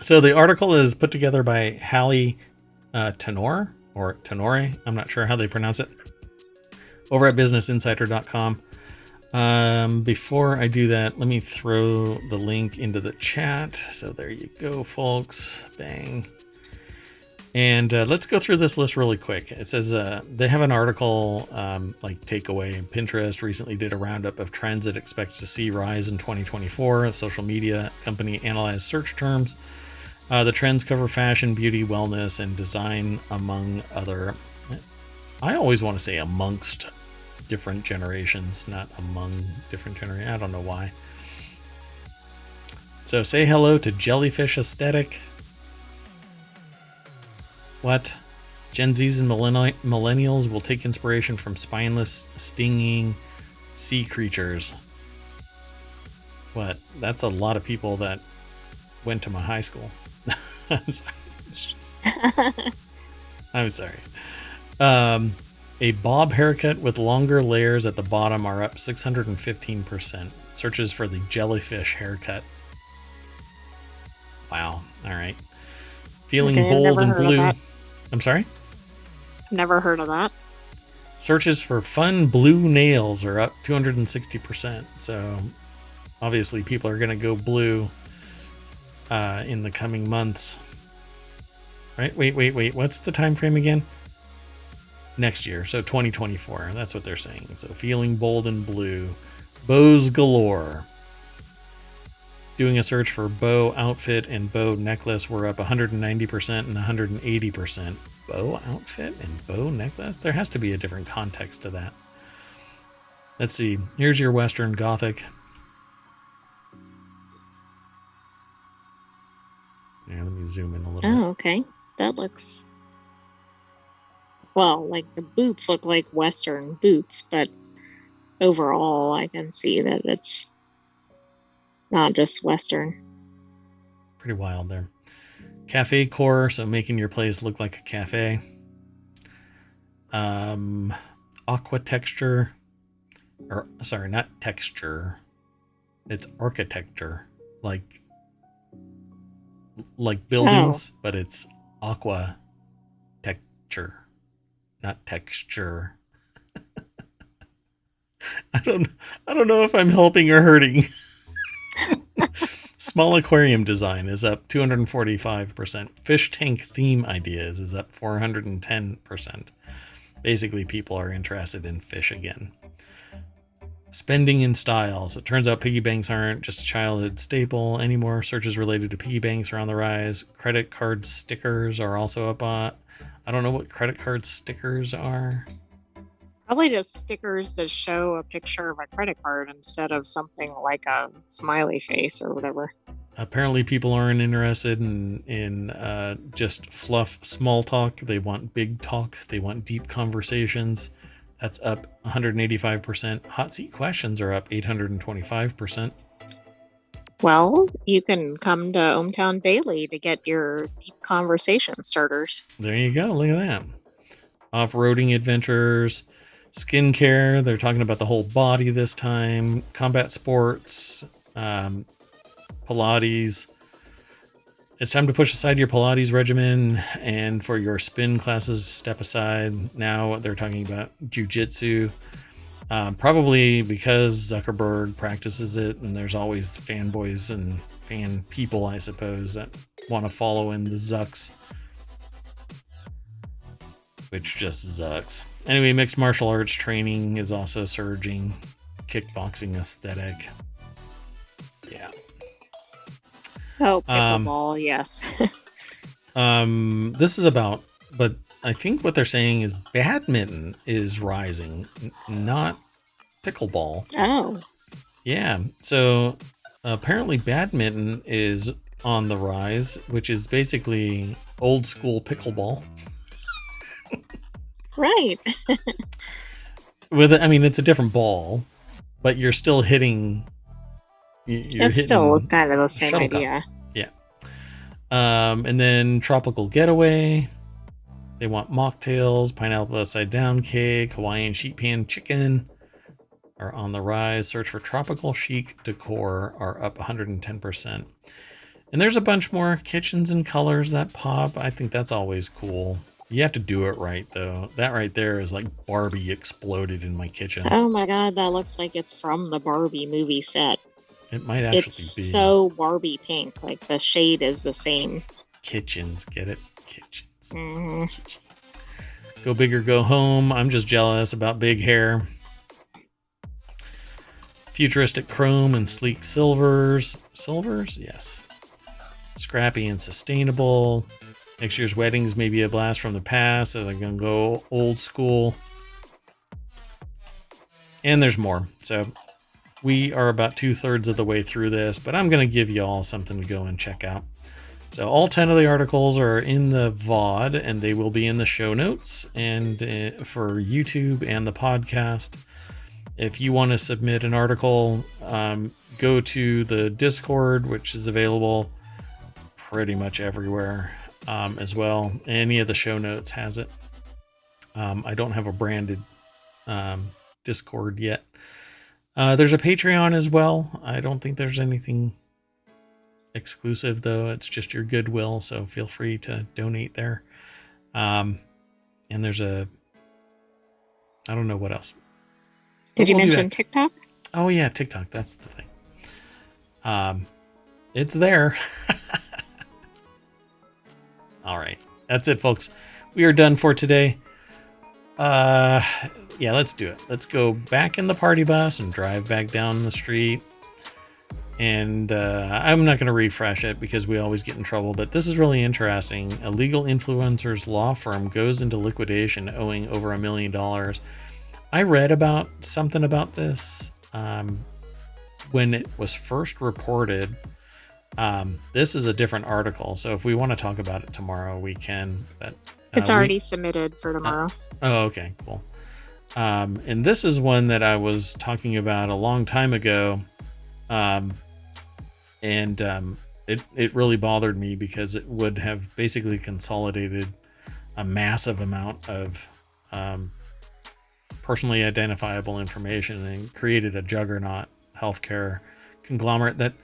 So the article is put together by Hallie Tenor or Tenore. I'm not sure how they pronounce it. Over at businessinsider.com. Before I do that, let me throw the link into the chat. So there you go, folks. Bang. And let's go through this list really quick. It says they have an article like takeaway. Pinterest recently did a roundup of trends it expects to see rise in 2024. Social media company analyzed search terms. The trends cover fashion, beauty, wellness, and design, among other. I always want to say amongst different generations, not among different generations. I don't know why. So say hello to jellyfish aesthetic. What? Gen Zs and millennials will take inspiration from spineless, stinging sea creatures. What? That's a lot of people that went to my high school. I'm sorry. I'm sorry. A bob haircut with longer layers at the bottom are up 615%. Searches for the jellyfish haircut. Wow. All right. Feeling Okay, I've bold never and heard of blue. that. I'm sorry? Never heard of that. Searches for fun blue nails are up 260%. So obviously people are going to go blue in the coming months. Right? Wait. What's the time frame again? Next year. So 2024. That's what they're saying. So feeling bold and blue. Bows galore. Doing a search for bow outfit and bow necklace were up 190% and 180%. Bow outfit and bow necklace? There has to be a different context to that. Let's see. Here's your Western Gothic. Yeah, let me zoom in a little bit. Oh, okay. That looks, well, like the boots look like Western boots, but overall, I can see that it's not just Western. Pretty wild there. Cafe core, so making your place look like a cafe. Aqua texture, or sorry, not texture. It's architecture, like buildings, but it's aqua texture, not texture. I don't know if I'm helping or hurting. Small aquarium design is up 245%. Fish tank theme ideas is up 410%. Basically, people are interested in fish again. Spending in styles. It turns out piggy banks aren't just a childhood staple anymore. Searches related to piggy banks are on the rise. Credit card stickers are also up on. I don't know what credit card stickers are. Probably just stickers that show a picture of a credit card instead of something like a smiley face or whatever. Apparently, people aren't interested in just fluff small talk. They want big talk. They want deep conversations. That's up 185%. Hot seat questions are up 825%. Well, you can come to ohmTown daily to get your deep conversation starters. There you go. Look at that. Off-roading adventures, skincare. They're talking about the whole body this time. Combat sports, Pilates. It's time to push aside your Pilates regimen, and for your spin classes, step aside. Now they're talking about jiu-jitsu. Probably because Zuckerberg practices it, and there's always fanboys and fan people, I suppose, that want to follow in the Zucks. Which just sucks. Anyway, mixed martial arts training is also surging. Kickboxing aesthetic. Yeah. Oh, pickleball, yes. This is about, but I think what they're saying is badminton is rising, not pickleball. Oh. Yeah. So apparently badminton is on the rise, which is basically old school pickleball. Right. It's a different ball, but you're still hitting. It's still kind of the same idea. Yeah. And then tropical getaway. They want mocktails, pineapple upside down cake, Hawaiian sheet pan chicken are on the rise. Search for tropical chic decor are up 110%. And there's a bunch more kitchens and colors that pop. I think that's always cool. You have to do it right, though. That right there is like Barbie exploded in my kitchen. Oh my god, that looks like it's from the Barbie movie set. It might actually be. It's so Barbie pink. Like the shade is the same. Kitchens, get it? Kitchens. Mm-hmm. Kitchen. Go big or go home. I'm just jealous about big hair. Futuristic chrome and sleek silvers. Silvers? Yes. Scrappy and sustainable. Next year's weddings may be a blast from the past, so they're going to go old school. And there's more. So we are about 2/3 of the way through this, but I'm going to give you all something to go and check out. So all 10 of the articles are in the VOD, and they will be in the show notes and for YouTube and the podcast. If you want to submit an article, go to the Discord, which is available pretty much everywhere. As well. Any of the show notes has it. I don't have a branded Discord yet. There's a Patreon as well. I don't think there's anything exclusive, though. It's just your goodwill, so feel free to donate there. And there's I don't know what else. Did you mention TikTok? Oh, yeah, TikTok. That's the thing. It's there. All right. That's it, folks. We are done for today. Yeah, let's do it. Let's go back in the party bus and drive back down the street. And I'm not going to refresh it because we always get in trouble, but this is really interesting. A legal influencer's law firm goes into liquidation owing over $1 million. I read about something about this when it was first reported. This is a different article, so if we want to talk about it tomorrow, we can. But it's already submitted for tomorrow. Oh, okay, cool. And this is one that I was talking about a long time ago, and It really bothered me because it would have basically consolidated a massive amount of personally identifiable information and created a juggernaut healthcare conglomerate that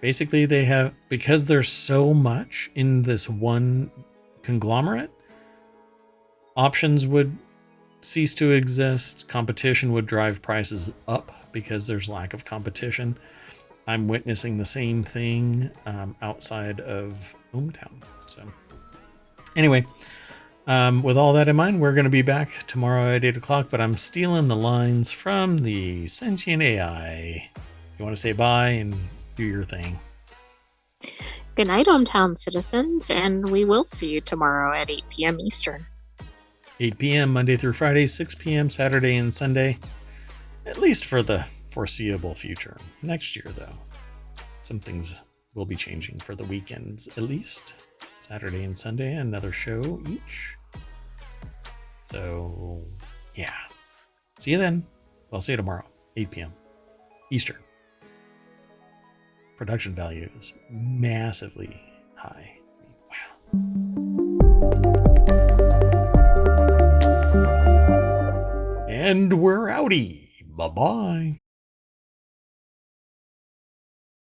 basically they have, because there's so much in this one conglomerate, options would cease to exist. Competition would drive prices up because there's lack of competition. I'm witnessing the same thing outside of ohmTown. So anyway, with all that in mind, we're going to be back tomorrow at 8 o'clock, but I'm stealing the lines from the sentient AI. You want to say bye and do your thing? Good night, ohmTown citizens, and we will see you tomorrow at 8 p.m. Eastern. 8 p.m. Monday through Friday, 6 p.m. Saturday and Sunday, at least for the foreseeable future. Next year, though, some things will be changing for the weekends, at least. Saturday and Sunday, another show each. So, yeah. See you then. Well, see you tomorrow, 8 p.m. Eastern. Production value is massively high. Wow. And we're outie. Bye-bye.